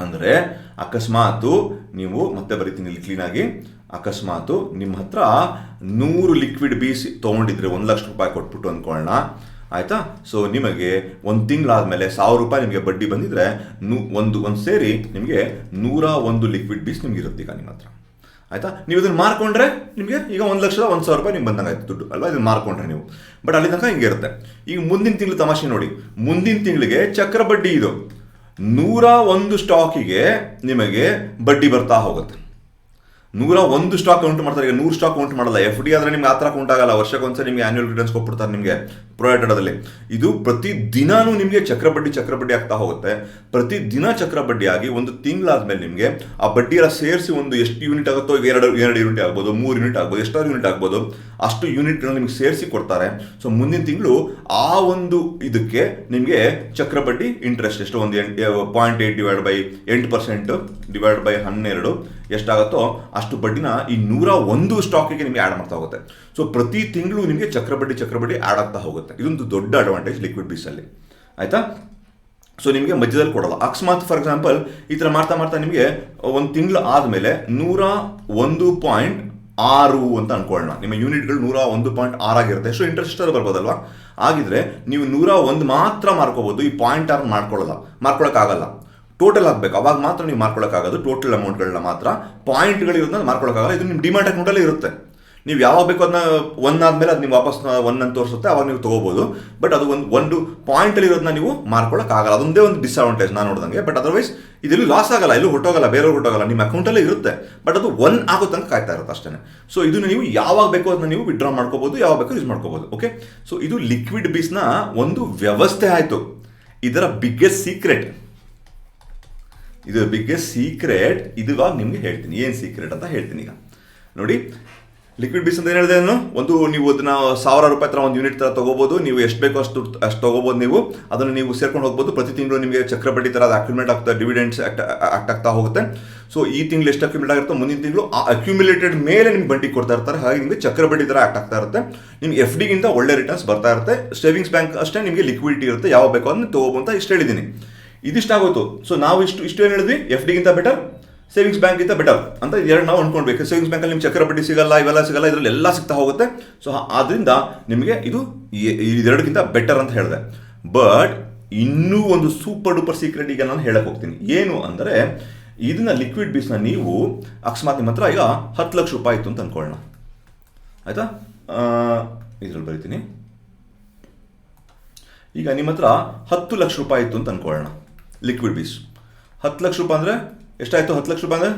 ಅಂದರೆ ಅಕಸ್ಮಾತು ನೀವು ಮತ್ತೆ ಬರೀತೀನಿ ಇಲ್ಲಿ ಕ್ಲೀನಾಗಿ, ಅಕಸ್ಮಾತು ನಿಮ್ಮ ಹತ್ರ 100 ಲಿಕ್ವಿಡ್ ಬೀಸ್ ತೊಗೊಂಡಿದ್ರೆ 1,00,000 ರೂಪಾಯಿ ಕೊಟ್ಬಿಟ್ಟು ಅಂದ್ಕೊಳ್ಳೋಣ, ಆಯಿತಾ. ಸೊ ನಿಮಗೆ ಒಂದು ತಿಂಗಳಾದಮೇಲೆ 1,000 ರೂಪಾಯಿ ನಿಮಗೆ ಬಡ್ಡಿ ಬಂದಿದ್ರೆ ಒಂದು ಸೇರಿ ನಿಮಗೆ 101 ಲಿಕ್ವಿಡ್ ಬೀಸ್ ನಿಮ್ಗೆ ಇರುತ್ತೆ ಈಗ ನಿಮ್ಮ ಹತ್ರ, ಆಯಿತಾ. ನೀವು ಇದನ್ನು ಮಾರ್ಕೊಂಡ್ರೆ ನಿಮಗೆ ಈಗ 1,01,000 ರೂಪಾಯಿ ನಿಮ್ಗೆ ಬಂದಂಗೆ ಆಯ್ತು ದುಡ್ಡು ಅಲ್ವಾ, ಇದನ್ನು ಮಾರ್ಕೊಂಡ್ರೆ ನೀವು. ಬಟ್ ಅಲ್ಲಿ ತನಕ ಹಿಂಗೆ ಇರುತ್ತೆ. ಈಗ ಮುಂದಿನ ತಿಂಗಳು ತಮಾಷೆ ನೋಡಿ, ಮುಂದಿನ ತಿಂಗಳಿಗೆ ಚಕ್ರ ಬಡ್ಡಿ ಇದು 101 ಸ್ಟಾಕಿಗೆ ನಿಮಗೆ ಬಡ್ಡಿ ಬರ್ತಾ ಹೋಗುತ್ತೆ. 101 ಸ್ಟಾಕ್ ಕೌಂಟ್ ಮಾಡ್ತಾರೆ. ಈಗ 100 ಸ್ಟಾಕ್ ಕೌಂಟ್ ಮಾಡಲ್ಲ. ಎಫ್ ಡಿ ಆದರೆ ನಿಮ್ಗೆ ಆ ಥರ ಕೌಂಟ್ ಆಗಲ್ಲ. ವರ್ಷಕ್ಕೊಂದ್ಸರಿ ನಿಮಗೆ ಆನ್ಯುವಲ್ ರಿಟರ್ನ್ಸ್ ಕೊಟ್ಬಿಡ್ತಾರೆ ನಿಮಗೆ ಪ್ರೊರೈಟೆಡಲ್ಲಿ. ಇದು ಪ್ರತಿ ದಿನಾನೂ ನಿಮಗೆ ಚಕ್ರಬಡ್ಡಿ ಆಗ್ತಾ ಹೋಗುತ್ತೆ. ಪ್ರತಿ ದಿನ ಚಕ್ರಬಡ್ಡಿ ಆಗಿ ಒಂದು ತಿಂಗಳಾದ್ಮೇಲೆ ನಿಮಗೆ ಆ ಬಡ್ಡಿ ಎಲ್ಲ ಸೇರಿಸಿ ಒಂದು ಎಷ್ಟು ಯೂನಿಟ್ ಆಗುತ್ತೋ, ಈಗ ಎರಡು ಯೂನಿಟ್ ಆಗ್ಬೋದು, 3 ಯೂನಿಟ್ ಆಗ್ಬೋದು, ಎಷ್ಟಾದ್ರು ಯೂನಿಟ್ ಆಗ್ಬೋದು, ಅಷ್ಟು ಯೂನಿಟ್ಗಳನ್ನ ನಿಮ್ಗೆ ಸೇರಿಸಿ ಕೊಡ್ತಾರೆ. ಸೊ ಮುಂದಿನ ತಿಂಗಳು ಆ ಒಂದು ಇದಕ್ಕೆ ನಿಮಗೆ ಚಕ್ರಬಡ್ಡಿ ಇಂಟ್ರೆಸ್ಟ್ ಎಷ್ಟು, ಒಂದು 0.8 ಡಿವೈಡ್ ಬೈ 12 ಎಷ್ಟಾಗುತ್ತೋ ಅಷ್ಟು ಬಡ್ಡಿನ ಈ 101 ಸ್ಟಾಕಿಗೆ ನಿಮಗೆ ಆ್ಯಡ್ ಮಾಡ್ತಾ ಹೋಗುತ್ತೆ. ಸೊ ಪ್ರತಿ ತಿಂಗಳು ನಿಮಗೆ ಚಕ್ರಬಡ್ಡಿ ಆ್ಯಡ್ ಆಗ್ತಾ ಹೋಗುತ್ತೆ. ಇದೊಂದು ದೊಡ್ಡ ಅಡ್ವಾಂಟೇಜ್ ಲಿಕ್ವಿಡ್ ಬೀಸಲ್ಲಿ, ಆಯಿತಾ. ಸೊ ನಿಮಗೆ ಮಧ್ಯದಲ್ಲಿ ಕೊಡಲ್ಲ. ಅಕಸ್ಮಾತ್ ಫಾರ್ ಎಕ್ಸಾಂಪಲ್ ಈ ಥರ ಮಾಡ್ತಾ ನಿಮಗೆ ಒಂದು ತಿಂಗಳು ಆದಮೇಲೆ 101.6 ಅಂತ ಅನ್ಕೊಳ್ಳೋಣ. ನಿಮ್ಮ ಯೂನಿಟ್ಗಳು 101.6 ಆಗಿರುತ್ತೆ. ಸೊ ಇಂಟ್ರೆಸ್ಟ್ ಬರ್ಬೋದಲ್ವಾ. ಆಗಿದ್ರೆ ನೀವು 101 ಮಾತ್ರ ಮಾರ್ಕೋಬೋದು. ಈ 0.6 ಮಾಡ್ಕೊಳ್ಳೋಕ್ಕಾಗಲ್ಲ. ಟೋಟಲ್ ಆಗಬೇಕು, ಅವಾಗ ಮಾತ್ರ ನೀವು ಮಾರ್ಕೊಳ್ಳೋಕ್ಕಾಗೋದು. ಟೋಟಲ್ ಅಮೌಂಟ್ಗಳನ್ನ ಮಾತ್ರ, ಪಾಯಿಂಟ್ಗಳಿರೋದನ್ನ ಮಾರ್ಕೊಳ್ಳೋಕ್ಕಾಗಲ್ಲ. ಇದು ನಿಮ್ಮ ಡಿಮ್ಯಾಟ್ ಅಕೌಂಟಲ್ಲೇ ಇರುತ್ತೆ. ನೀವು ಯಾವಾಗ ಬೇಕು ಅದನ್ನ 1 ಆದಮೇಲೆ ಅದು ನೀವು ವಾಪಸ್ 1 ಅಂತ ತೋರಿಸುತ್ತೆ, ಅವಾಗ ನೀವು ತೊಗೋಬೋದು. ಬಟ್ ಅದು ಒಂದು ಪಾಯಿಂಟಲ್ಲಿ ಇರೋದನ್ನ ನೀವು ಮಾರ್ಕೊಳ್ಳೋಕ್ಕಾಗಲ್ಲ. ಅದೊಂದೇ ಒಂದು ಡಿಸ್ಅಡ್ವಾಂಟೇಜ್ ನಾನು ನೋಡಿದಂಗೆ. ಬಟ್ ಅದರ್ವೈಸ್ ಇದೆಲ್ಲೂ ಲಾಸ್ ಆಗಲ್ಲ, ಎಲ್ಲೂ ಹೊಟ್ಟೋಗಲ್ಲ, ಬೇರೆಯವ್ರು ಹೊಟ್ಟೋಗಲ್ಲ, ನಿಮ್ಮ ಅಕೌಂಟಲ್ಲೇ ಇರುತ್ತೆ. ಬಟ್ ಅದು 1 ಆಗೋ ತನಕ ಕಾಯ್ತಾ ಇರುತ್ತೆ ಅಷ್ಟೇ. ಸೊ ಇದನ್ನು ನೀವು ಯಾವಾಗ ಬೇಕೋ ಅದನ್ನ ನೀವು ವಿಡ್ರಾ ಮಾಡ್ಕೋಬೋದು, ಯಾವಾಗ ಬೇಕೋ ಯೂಸ್ ಮಾಡ್ಕೋಬೋದು. ಓಕೆ, ಸೊ ಇದು ಲಿಕ್ವಿಡ್ ಬೀಸ್ನ ಒಂದು ವ್ಯವಸ್ಥೆ ಆಯಿತು. ಇದರ ಬಿಗ್ಗೆಸ್ಟ್ ಸೀಕ್ರೆಟ್ ಇದುವಾಗ ನಿಮಗೆ ಹೇಳ್ತೀನಿ. ಏನು ಸೀಕ್ರೆಟ್ ಅಂತ ಹೇಳ್ತೀನಿ ಈಗ ನೋಡಿ. ಲಿಕ್ವಿಡ್ ಬೀಸ್ ಅಂತ ಏನು ಹೇಳಿದೆ ನಾನು, ನೀವು ಅದನ್ನ 1,000 ರೂಪಾಯಿ ಥರ ಒಂದು ಯೂನಿಟ್ ಥರ ತೊಗೋಬೋದು. ನೀವು ಎಷ್ಟು ಬೇಕೋ ಅಷ್ಟು ತೊಗೋಬೋದು. ನೀವು ಅದನ್ನು ನೀವು ಸೇರ್ಕೊಂಡು ಹೋಗ್ಬೋದು. ಪ್ರತಿ ತಿಂಗಳು ನಿಮಗೆ ಚಕ್ರಬಡ್ಡಿ ಥರ ಅದು ಅಕ್ಯುಮುಲೇಟ್ ಆಗ್ತಾ, ಡಿವಿಡೆಂಡ್ಸ್ ಆಕ್ಟ್ ಆಗ್ತಾ ಹೋಗುತ್ತೆ. ಸೊ ಈ ತಿಂಗಳು ಎಷ್ಟು ಅಕ್ಯುಮುಲೇಟ್ ಆಗಿರುತ್ತೋ ಮುಂದಿನ ತಿಂಗಳು ಆ ಅಕ್ಯುಮುಲೇಟೆಡ್ ಮೇಲೆ ನಿಮ್ಗೆ ಬಡ್ಡಿ ಕೊಡ್ತಾ ಇರ್ತಾರೆ. ಹಾಗೆ ನಿಮಗೆ ಚಕ್ರಬಡ್ಡಿ ಥರ ಆಕ್ಟ್ ಆಗ್ತಾ ಇರುತ್ತೆ. ನಿಮ್ಗೆ ಎಫ್ ಡಿಗಿಂತ ಒಳ್ಳೆ ರಿಟರ್ನ್ಸ್ ಬರ್ತಾ ಇರುತ್ತೆ. ಸೇವಿಂಗ್ಸ್ ಬ್ಯಾಂಕ್ ಅಷ್ಟೇ ನಿಮಗೆ ಲಿಕ್ವಿಡಿಟಿ ಇರುತ್ತೆ. ಯಾವ ಬೇಕೋ ಅದನ್ನ ತೊಗೋಬೋದು ಅಂತ ಇಷ್ಟು ಹೇಳಿದ್ದೀನಿ. ಇದಿಷ್ಟಾಗೋಯ್ತು. ಸೊ ನಾವು ಇಷ್ಟು ಏನು ಹೇಳಿದ್ವಿ, ಎಫ್ ಡಿಗಿಂತ ಬೆಟರ್, ಸೇವಿಂಗ್ಸ್ ಬ್ಯಾಂಕ್ ಗಿಂತ ಬೆಟರ್ ಅಂತ ಎರಡು ನಾವು ಅನ್ಕೊಳ್ಬೇಕು. ಸೇವಿಂಗ್ಸ್ ಬ್ಯಾಂಕಲ್ಲಿ ನಿಮ್ಗೆ ಚಕ್ರಬಡ್ಡಿ ಸಿಗಲ್ಲ, ಇವೆಲ್ಲ ಸಿಗಲ್ಲ, ಇದರಲ್ಲಿ ಎಲ್ಲ ಸಿಗ್ತಾ ಹೋಗುತ್ತೆ. ಸೊ ಆದ್ದರಿಂದ ನಿಮಗೆ ಇದೆರಡಕ್ಕಿಂತ ಬೆಟರ್ ಅಂತ ಹೇಳಿದೆ. ಬಟ್ ಇನ್ನೂ ಒಂದು ಸೂಪರ್ ಡೂಪರ್ ಸೀಕ್ರೆಟ್ ಈಗ ನಾನು ಹೇಳಕ್ಕೆ ಹೋಗ್ತೀನಿ. ಏನು ಅಂದರೆ, ಇದನ್ನ ಲಿಕ್ವಿಡ್ ಬೀಸ್ನ ನೀವು ಅಕಸ್ಮಾತ್ ನಿಮ್ಮ ಹತ್ರ ಈಗ 10 ಲಕ್ಷ ರೂಪಾಯಿ ಇತ್ತು ಅಂತ ಅನ್ಕೊಳ್ಳೋಣ, ಆಯಿತಾ. ಇದರಲ್ಲಿ ಬರೀತೀನಿ. ಈಗ ನಿಮ್ಮ ಹತ್ರ 10 ಲಕ್ಷ ರೂಪಾಯಿ ಇತ್ತು ಅಂತ ಅನ್ಕೊಳ್ಳೋಣ. ಲಿಕ್ವಿಡ್ ಬೀಸ್ 10 ಲಕ್ಷ ರೂಪಾಯಿ ಅಂದರೆ ಎಷ್ಟಾಯಿತು? 10 ಲಕ್ಷ ರೂಪಾಯಿ ಅಂದರೆ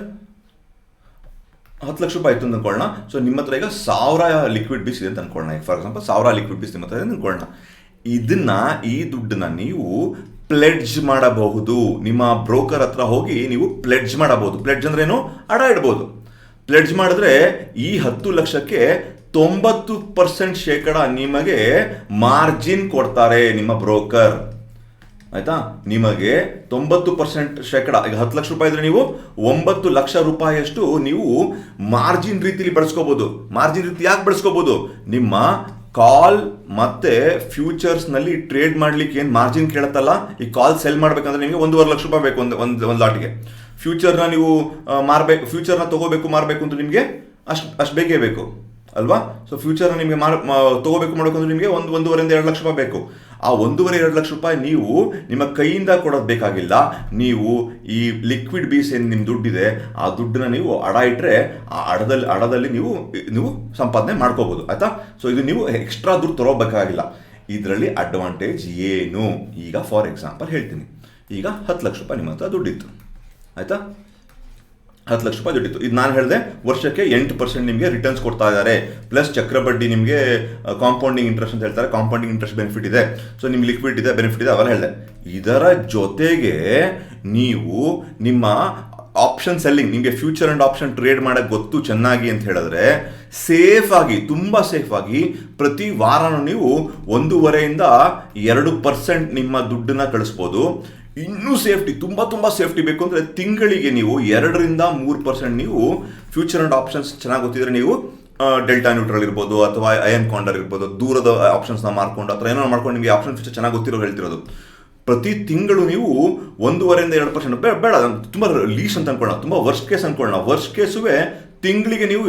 10 ಲಕ್ಷ ರೂಪಾಯಿ ಇತ್ತು ಅಂತ ಅನ್ಕೊಳ್ಳೋಣ. ಸೊ ನಿಮ್ಮ ಹತ್ರ ಈಗ 1000 ಲಿಕ್ವಿಡ್ ಬೀಸ್ ಇದೆ ಅಂತ ಅನ್ಕೊಳ್ಳೋಣ. ಈಗ ಫಾರ್ ಎಕ್ಸಾಂಪಲ್ 1000 ಲಿಕ್ವಿಡ್ ಬೀಸ್ ನಿಮ್ಮ ಹತ್ರ ಇದೆ ಅಂತ ಅನ್ಕೊಳ್ಳೋಣ. ಈ ದುಡ್ಡನ್ನ ನೀವು ಪ್ಲೆಡ್ಜ್ ಮಾಡಬಹುದು. ನಿಮ್ಮ ಬ್ರೋಕರ್ ಹತ್ರ ಹೋಗಿ ನೀವು ಪ್ಲೆಡ್ಜ್ ಮಾಡಬಹುದು. ಪ್ಲೆಡ್ಜ್ ಅಂದ್ರೆ ಏನು? ಅಡ ಇಡ್ಬೋದು. ಪ್ಲೆಡ್ಜ್ ಮಾಡಿದ್ರೆ ಈ 10 ಲಕ್ಷಕ್ಕೆ 90% ನಿಮಗೆ ಮಾರ್ಜಿನ್ ಕೊಡ್ತಾರೆ ನಿಮ್ಮ ಬ್ರೋಕರ್, ಆಯ್ತಾ. ನಿಮಗೆ 90% ಈಗ 10 ಲಕ್ಷ ರೂಪಾಯಿ ಇದ್ರೆ ನೀವು 9 ಲಕ್ಷ ರೂಪಾಯಿಯಷ್ಟು ನೀವು ಮಾರ್ಜಿನ್ ರೀತಿಲಿ ಬಳಸ್ಕೋಬಹುದು. ಮಾರ್ಜಿನ್ ರೀತಿ ಯಾಕೆ ಬಳಸ್ಕೋಬಹುದು? ನಿಮ್ಮ ಕಾಲ್ ಮತ್ತೆ ಫ್ಯೂಚರ್ಸ್ ನಲ್ಲಿ ಟ್ರೇಡ್ ಮಾಡ್ಲಿಕ್ಕೆ ಏನು ಮಾರ್ಜಿನ್ ಕೇಳುತ್ತಲ್ಲ, ಈ ಕಾಲ್ ಸೆಲ್ ಮಾಡ್ಬೇಕಂದ್ರೆ ನಿಮಗೆ 1.5 ಲಕ್ಷ ರೂಪಾಯಿ ಬೇಕು ಒಂದು ಲಾಟಿಗೆ. ಫ್ಯೂಚರ್ನ ನೀವು ಫ್ಯೂಚರ್ನ ತಗೋಬೇಕು ಮಾರಬೇಕು ಅಂತ ನಿಮಗೆ ಅಷ್ಟು ಬೇಕೇ ಬೇಕು ಅಲ್ವಾ. ಸೊ ಫ್ಯೂಚರ್ನ ನಿಮಗೆ ತಗೋಬೇಕು ಮಾಡಬೇಕು ಅಂದ್ರೆ ನಿಮಗೆ 1.5 2 ಲಕ್ಷ ರೂಪಾಯಿ ಬೇಕು. ಆ 1.5 2 ಲಕ್ಷ ರೂಪಾಯಿ ನೀವು ನಿಮ್ಮ ಕೈಯಿಂದ ಕೊಡೋದು ಬೇಕಾಗಿಲ್ಲ. ನೀವು ಈ ಲಿಕ್ವಿಡ್ ಬೀಸ್ ಏನು ನಿಮ್ಮ ದುಡ್ಡಿದೆ ಆ ದುಡ್ಡನ್ನ ನೀವು ಅಡ ಇಟ್ಟರೆ ಆ ಅಡದಲ್ಲಿ ನೀವು ಸಂಪಾದನೆ ಮಾಡ್ಕೋಬೋದು, ಆಯ್ತಾ. ಸೊ ಇದು ನೀವು ಎಕ್ಸ್ಟ್ರಾ ದುಡ್ಡು ತರೋಬೇಕಾಗಿಲ್ಲ. ಇದರಲ್ಲಿ ಅಡ್ವಾಂಟೇಜ್ ಏನು? ಈಗ ಫಾರ್ ಎಕ್ಸಾಂಪಲ್ ಹೇಳ್ತೀನಿ. ಈಗ 10 ಲಕ್ಷ ರೂಪಾಯಿ ನಿಮ್ಮ ಹತ್ರ ದುಡ್ಡಿತ್ತು, ಆಯ್ತಾ. 10 ಲಕ್ಷ ರೂಪಾಯಿ ದುಡ್ಡಿತ್ತು. ಇದು ನಾನು ಹೇಳಿದೆ ವರ್ಷಕ್ಕೆ 8% ನಿಮಗೆ ರಿಟರ್ನ್ಸ್ ಕೊಡ್ತಾ ಇದ್ದಾರೆ. ಪ್ಲಸ್ ಚಕ್ರಬಡ್ಡಿ ನಿಮಗೆ ಕಾಂಪೌಂಡಿಂಗ್ ಇಂಟ್ರೆಸ್ಟ್ ಅಂತ ಹೇಳ್ತಾರೆ. ಕಾಂಪೌಂಡಿಂಗ್ ಇಂಟ್ರೆಸ್ಟ್ ಬೆನಿಫಿಟ್ ಇದೆ. ಸೊ ನಿಮ್ಗೆ ಲಿಕ್ವಿಡ್ ಇದೆ, ಬೆನಿಫಿಟ್ ಇದೆ, ಅವೆಲ್ಲ ಹೇಳಿದೆ. ಇದರ ಜೊತೆಗೆ ನೀವು ನಿಮ್ಮ ಆಪ್ಷನ್ ಸೆಲ್ಲಿಂಗ್, ನಿಮಗೆ ಫ್ಯೂಚರ್ ಆ್ಯಂಡ್ ಆಪ್ಷನ್ ಟ್ರೇಡ್ ಮಾಡೋಕ್ಕೆ ಗೊತ್ತು ಚೆನ್ನಾಗಿ ಅಂತ ಹೇಳಿದ್ರೆ ಸೇಫ್ ಆಗಿ, ತುಂಬ ಸೇಫ್ ಆಗಿ ಪ್ರತಿ ವಾರನೂ ನೀವು 1.5% ನಿಮ್ಮ ದುಡ್ಡನ್ನ ಕಳಿಸ್ಬೋದು. ಇನ್ನೂ ಸೇಫ್ಟಿ, ತುಂಬ ಸೇಫ್ಟಿ ಬೇಕು ಅಂದರೆ ತಿಂಗಳಿಗೆ ನೀವು 2-3% ನೀವು ಫ್ಯೂಚರ್ ಆ್ಯಂಡ್ ಆಪ್ಷನ್ಸ್ ಚೆನ್ನಾಗಿ ಗೊತ್ತಿದ್ರೆ ನೀವು ಡೆಲ್ಟಾ ನ್ಯೂಟ್ರಲ್ ಇರ್ಬೋದು ಅಥವಾ ಅಯನ್ ಕಾಂಡರ್ ಇರ್ಬೋದು, ದೂರದ ಆಪ್ಷನ್ಸ್ನ ಮಾಡ್ಕೊಂಡು ಅಥವಾ ಏನೋ ಮಾಡ್ಕೊಂಡು ನಿಮಗೆ ಆಪ್ಷನ್ ಫ್ಯೂಚರ್ ಚೆನ್ನಾಗಿ ಗೊತ್ತಿರೋ ಹೇಳ್ತಿರೋದು. ಪ್ರತಿ ತಿಂಗಳು ನೀವು 1.5-2% ಬೇಡ, ತುಂಬ ಲೀಸ್ ಅಂತ ಅನ್ಕೊಳ್ಳೋಣ, ತುಂಬ ವರ್ಸ್ಟ್ ಕೇಸ್ ಅನ್ಕೊಳ್ಳೋಣ. ವರ್ಸ್ಟ್ ಕೇಸುವೆ ತಿಂಗಳಿಗೆ ನೀವು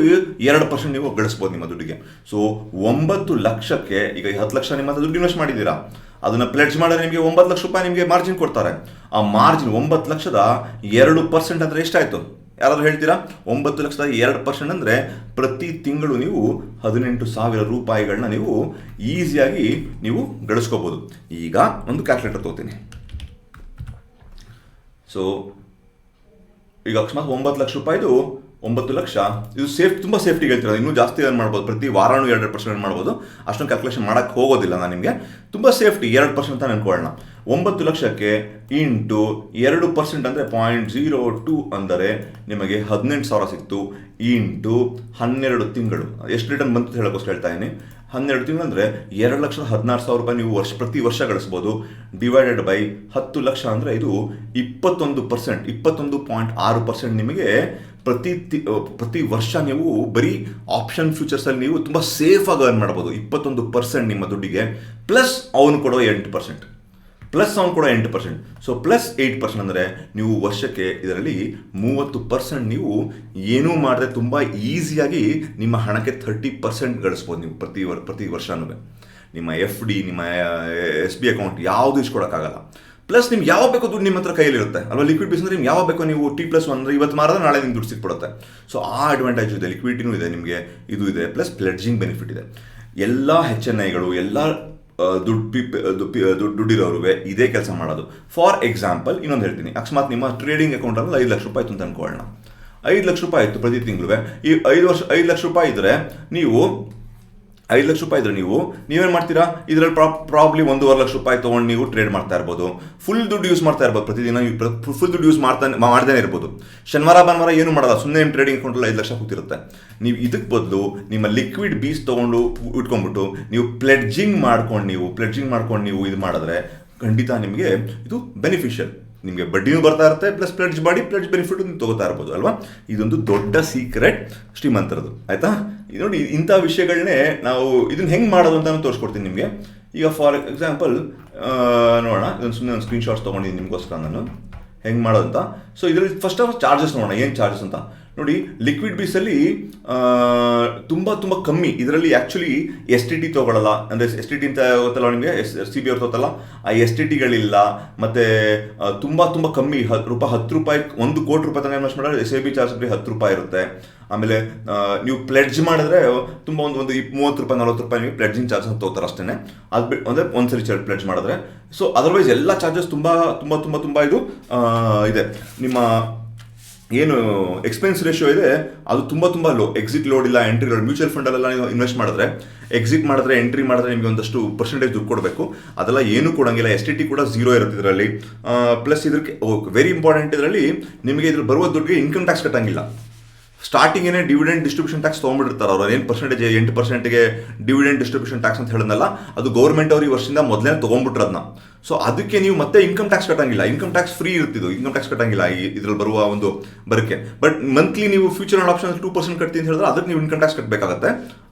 2% ನೀವು ಗಳಿಸ್ಬೋದು ನಿಮ್ಮ ದುಡ್ಡಿಗೆ. ಸೊ 9 ಲಕ್ಷಕ್ಕೆ ಈಗ 10 ಲಕ್ಷ ನಿಮ್ಮ ದುಡ್ಡು ಇನ್ವೆಸ್ಟ್ ಮಾಡಿದ್ದೀರಾ, ಅದನ್ನು ಪ್ಲೆಡ್ಜ್ ಮಾಡಿದ್ರೆ ನಿಮಗೆ 9 ಲಕ್ಷ ರೂಪಾಯಿ ನಿಮಗೆ ಮಾರ್ಜಿನ್ ಕೊಡ್ತಾರೆ. ಆ ಮಾರ್ಜಿನ್ 9 ಲಕ್ಷದ 2% ಅಂದರೆ ಎಷ್ಟಾಯಿತು ಯಾರಾದರೂ ಹೇಳ್ತೀರಾ? 9 ಲಕ್ಷದ 2% ಅಂದರೆ ಪ್ರತಿ ತಿಂಗಳು ನೀವು 18,000 ರೂಪಾಯಿಗಳನ್ನ ನೀವು ಈಸಿಯಾಗಿ ನೀವು ಗಳಿಸ್ಕೋಬೋದು. ಈಗ ಒಂದು ಕ್ಯಾಲ್ಕುಲೇಟರ್ ತಗೋತೀನಿ. ಸೊ ಈಗ ಅಕಸ್ಮಾತ್ 9 ಲಕ್ಷ ರೂಪಾಯಿದು 9 ಲಕ್ಷ, ಇದು ತುಂಬ ಸೇಫ್ಟಿಗೆ ಹೇಳ್ತಿರೋದು. ಇನ್ನೂ ಜಾಸ್ತಿ ಏನು ಮಾಡ್ಬೋದು, ಪ್ರತಿ ವಾರನೂ 2% ಮಾಡ್ಬೋದು. ಅಷ್ಟೊಂದು ಕ್ಯಾಲ್ಕುಲೇಷನ್ ಮಾಡೋಕ್ಕೆ ಹೋಗೋದಿಲ್ಲ ನಾನು ನಿಮಗೆ. ತುಂಬ ಸೇಫ್ಟಿ 2% ಅಂತ ಅನ್ಕೊಳ್ಳೋಣ. 9 ಲಕ್ಷಕ್ಕೆ ಇಂಟು 2% ಅಂದರೆ 0.02 ಅಂದರೆ ನಿಮಗೆ 18,000 ಸಿಕ್ತು. ಇಂಟು 12 ತಿಂಗಳು ಎಷ್ಟು ರಿಟರ್ನ್ ಬಂತು ಹೇಳೋಕ್ಕೋಸ್ಕರ ಹೇಳ್ತಾ ಇದ್ದೀನಿ. 12 ತಿಂಗಳು ಅಂದರೆ 2,16,000 ರೂಪಾಯಿ ನೀವು ಪ್ರತಿ ವರ್ಷ ಗಳಿಸ್ಬೋದು. ಡಿವೈಡೆಡ್ ಬೈ 10 ಲಕ್ಷ ಅಂದರೆ ಇದು 21%, 21.6% ನಿಮಗೆ ಪ್ರತಿ ವರ್ಷ ನೀವು ಬರೀ ಆಪ್ಷನ್ ಫ್ಯೂಚರ್ಸಲ್ಲಿ ನೀವು ತುಂಬ ಸೇಫಾಗಿ ಅರ್ನ್ ಮಾಡ್ಬೋದು. 21% ನಿಮ್ಮ ದುಡ್ಡಿಗೆ ಪ್ಲಸ್ ಅವನು ಕೊಡೋ 8%, ಸೊ ಪ್ಲಸ್ 8% ಅಂದರೆ ನೀವು ವರ್ಷಕ್ಕೆ ಇದರಲ್ಲಿ 30% ನೀವು ಏನೂ ಮಾಡದೆ ತುಂಬ ಈಸಿಯಾಗಿ ನಿಮ್ಮ ಹಣಕ್ಕೆ 30% ಗಳಿಸ್ಬೋದು ನೀವು ಪ್ರತಿ ವರ್ಷನೂ. ನಿಮ್ಮ FD, ನಿಮ್ಮ SB ಅಕೌಂಟ್ ಯಾವುದು ಇಸ್ಕೊಡೋಕ್ಕಾಗಲ್ಲ. ಪ್ಲಸ್ ನಿಮ್ಗೆ ಯಾವಾಗ ಬೇಕೋ ದುಡ್ಡು ನಿಮ್ಮ ಹತ್ರ ಕೈಯಲ್ಲಿರುತ್ತೆ ಅಲ್ವಾ. ಲಿಕ್ವಿಡ್ ಬೇಸ್ ಅಂದರೆ ನಿಮ್ಗೆ ಯಾವಾಗ ಬೇಕೋ ನೀವು T+1 ಅಂದರೆ ಇವತ್ತು ಮಾರಿದ್ರೆ ನಾಳೆ ನಿಮ್ಗೆ ದುಡ್ಡು ಸಿಕ್ಬಿಡುತ್ತೆ. ಸೊ ಆ ಅಡ್ವಾಂಟೇಜ್ ಇದೆ, ಲಿಕ್ವಿಡಿಟಿನೂ ಇದೆ ನಿಮಗೆ, ಇದು ಇದೆ, ಪ್ಲಸ್ ಪ್ಲೆಡ್ಜಿಂಗ್ ಬೆನಿಫಿಟ್ ಇದೆ. ಎಲ್ಲ HNIಗಳು ಎಲ್ಲ ದುಡ್ಡಿರೋರುವೆ ಇದೇ ಕೆಲಸ ಮಾಡೋದು. ಫಾರ್ ಎಕ್ಸಾಂಪಲ್ ಇನ್ನೊಂದು ಹೇಳ್ತೀನಿ, ಅಕಸ್ಮಾತ್ ನಿಮ್ಮ ಟ್ರೇಡಿಂಗ್ ಅಕೌಂಟಲ್ಲಿ 5 ಲಕ್ಷ ರೂಪಾಯಿ ಅಂತ ಅನ್ಕೊಳ್ಳೋಣ. 5 ಲಕ್ಷ ರೂಪಾಯಿ ಆಯಿತು ಪ್ರತಿ ತಿಂಗಳು. ಈ 5 ಲಕ್ಷ ರೂಪಾಯಿ ಇದ್ದರೆ ನೀವು ನೀವೇನು ಮಾಡ್ತೀರಾ, ಇದರಲ್ಲಿ ಪ್ರಾಬ್ಲಿ 1.5 ಲಕ್ಷ ರೂಪಾಯಿ ತೊಗೊಂಡು ನೀವು ಟ್ರೇಡ್ ಮಾಡ್ತಾ ಇರ್ಬೋದು. ಫುಲ್ ದುಡ್ಡು ಯೂಸ್ ಮಾಡ್ತಾ ಇರ್ಬೋದು, ಪ್ರತಿದಿನ ಫುಲ್ ದುಡ್ಡು ಯೂಸ್ ಮಾಡ್ದೇ ಇರ್ಬೋದು. ಶನಿವಾರ ಭಾನುವಾರ ಏನು ಮಾಡೋಲ್ಲ, ಸುಮ್ಮನೆ ನಿಮ್ಮ ಟ್ರೇಡಿಂಗ್ ಅಕೌಂಟಲ್ಲಿ 5 ಲಕ್ಷ ಕೂತಿರುತ್ತೆ. ನೀವು ಇದಕ್ಕೆ ಬದಲು ನಿಮ್ಮ ಲಿಕ್ವಿಡ್ ಬೀಸ್ ತೊಗೊಂಡು ಇಟ್ಕೊಂಡ್ಬಿಟ್ಟು ನೀವು ಪ್ಲೆಡ್ಜಿಂಗ್ ಮಾಡ್ಕೊಂಡು ನೀವು ಇದು ಮಾಡಿದ್ರೆ ಖಂಡಿತ ನಿಮಗೆ ಇದು ಬೆನಿಫಿಷಿಯಲ್. ನಿಮಗೆ ಬಡ್ಡಿನೂ ಬರ್ತಾ ಇರುತ್ತೆ, ಪ್ಲಸ್ ಪ್ಲೆಡ್ಜ್ ಬೆನಿಫಿಟ್ ನೀವು ತಗೋತಾ ಇರ್ಬೋದು ಅಲ್ವಾ. ಇದೊಂದು ದೊಡ್ಡ ಸೀಕ್ರೆಟ್ ಶ್ರೀಮಂತರದು, ಆಯಿತಾ. ನೋಡಿ, ಇಂಥ ವಿಷಯಗಳನ್ನೇ ನಾವು ಇದನ್ನು ಹೆಂಗೆ ಮಾಡೋದು ಅಂತ ನಾನು ತೋರಿಸ್ಕೊಡ್ತೀನಿ ನಿಮಗೆ. ಈಗ ಫಾರ್ ಎಕ್ಸಾಂಪಲ್ ನೋಡೋಣ, ಇದನ್ನು ಸುಮ್ಮನೆ ಒಂದು ಸ್ಕ್ರೀನ್ಶಾಟ್ಸ್ ತೊಗೊಂಡಿದ್ದೀನಿ ನಿಮಗೋಸ್ಕರ ನಾನು ಹೆಂಗೆ ಮಾಡೋದಂತ. ಸೊ ಇದರಲ್ಲಿ ಫಸ್ಟ್ ಆಫ್ ಚಾರ್ಜಸ್ ನೋಡೋಣ, ಏನು ಚಾರ್ಜಸ್ ಅಂತ ನೋಡಿ. ಲಿಕ್ವಿಡ್ ಬೀಸಲ್ಲಿ ತುಂಬ ಕಮ್ಮಿ. ಇದರಲ್ಲಿ ಆ್ಯಕ್ಚುಲಿ STT ತೊಗೊಳ್ಳಲ್ಲ, ಅಂದರೆ STT ಅಂತ ಗೊತ್ತಲ್ಲ ನಿಮಗೆ, CB ಅವ್ರು ತೊಗೊತ್ತಲ್ಲ, ಆ STTಗಳಿಲ್ಲ. ಮತ್ತು ತುಂಬ ಕಮ್ಮಿ, ₹10 1 ಕೋಟಿ ರೂಪಾಯಿ ತನಕ ಇನ್ವೆಸ್ಟ್ ಮಾಡಿದ್ರೆ SIB ಚಾರ್ಜ್ ಬರೀ ₹10 ಇರುತ್ತೆ. ಆಮೇಲೆ ನೀವು ಪ್ಲೆಡ್ಜ್ ಮಾಡಿದ್ರೆ ತುಂಬ ಒಂದು ₹30 ₹40 ನೀವು ಪ್ಲೆಡ್ಜಿಂಗ್ ಚಾರ್ಜ್ ಅಂತ ತೊಗೋತಾರೆ ಅಷ್ಟೇ. ಅದು ಬಿಟ್ಟು ಅಂದರೆ ಒಂದ್ಸರಿ ಪ್ಲೆಡ್ಜ್ ಮಾಡಿದ್ರೆ. ಸೊ ಅದರ್ವೈಸ್ ಎಲ್ಲ ಚಾರ್ಜಸ್ ತುಂಬ ಇದು ಇದೆ. ನಿಮ್ಮ ಏನು ಎಕ್ಸ್ಪೆನ್ಸ್ ರೇಷಿಯೋ ಇದೆ ಅದು ತುಂಬ ಲೋ. ಎಕ್ಸಿಟ್ ಲೋಡ್ ಇಲ್ಲ, ಎಂಟ್ರಿ ಲೋಡ್. ಮ್ಯೂಚುವಲ್ ಫಂಡಲ್ಲೆಲ್ಲ ನೀವು ಇನ್ವೆಸ್ಟ್ ಮಾಡಿದ್ರೆ ಎಕ್ಸಿಟ್ ಮಾಡಿದ್ರೆ ಎಂಟ್ರಿ ಮಾಡಿದ್ರೆ ನಿಮಗೆ ಒಂದಷ್ಟು ಪರ್ಸೆಂಟೇಜ್ ದುಡ್ಡು ಕೊಡಬೇಕು, ಅದೆಲ್ಲ ಏನೂ ಕೊಡೋಂಗಿಲ್ಲ. STT ಕೂಡ 0 ಇರುತ್ತೆ ಇದರಲ್ಲಿ. ಪ್ಲಸ್ ಇದಕ್ಕೆ ವೆರಿ ಇಂಪಾರ್ಟೆಂಟ್, ಇದರಲ್ಲಿ ನಿಮಗೆ ಇದ್ರ ಬರುವ ದುಡ್ಡಿಗೆ ಇನ್ಕಮ್ ಟ್ಯಾಕ್ಸ್ ಕಟ್ಟಂಗಿಲ್ಲ. ಸ್ಟಾರ್ಟಿಂಗ್ ಏನೇ ಡಿವಿಡೆಂಡ್ ಡಿಸ್ಟ್ರಿಬ್ಯೂಷನ್ ಟ್ಯಾಕ್ಸ್ ತೊಗೊಂಡ್ಬಿಟ್ಟಿರ್ತಾರೆ ಅವರು. ಏನು ಪರ್ಸೆಂಟೇಜ್ 8%ಗೆ ಡಿವಿಡೆಂಡ್ ಡಿಸ್ಟ್ರಿಬ್ಯೂಷನ್ ಟ್ಯಾಕ್ಸ್ ಅಂತ ಹೇಳಿದ್ನಲ್ಲ, ಅದು ಗೌರ್ಮೆಂಟ್ ಅವ್ರು ಈ ವರ್ಷದಿಂದ ಮೊದಲೇ ತೊಗೊಂಡ್ಬಿಟ್ರದನ್ನ. ಸೊ ಅದಕ್ಕೆ ನೀವು ಮತ್ತೆ ಇನ್ಕಮ್ ಟ್ಯಾಕ್ಸ್ ಕಟ್ಟಂಗಿಲ್ಲ, ಇನ್ಕಮ್ ಟ್ಯಾಕ್ಸ್ ಫ್ರೀ ಇರ್ತಿದ್ದು, ಇನ್ಕಮ್ ಟ್ಯಾಕ್ಸ್ ಕಟ್ಟಂಗಿಲ್ಲ ಇದರಲ್ಲಿ ಬರುವ ಒಂದು ಬರಕ್ಕೆ. ಬಟ್ ಮಂತ್ಲಿ ನೀವು ಫ್ಯೂಚರ್ ಆ್ಯಂಡ್ ಆಪ್ಷನ್ 2% ಕಟ್ತೀನಿ ಅಂತ ಹೇಳಿದ್ರೆ ಅದಕ್ಕೆ ನೀವು ಇನ್ಕಮ್ ಟ್ಯಾಕ್ಸ್ ಕಟ್ಟಬೇಕಾಗತ್ತೆ.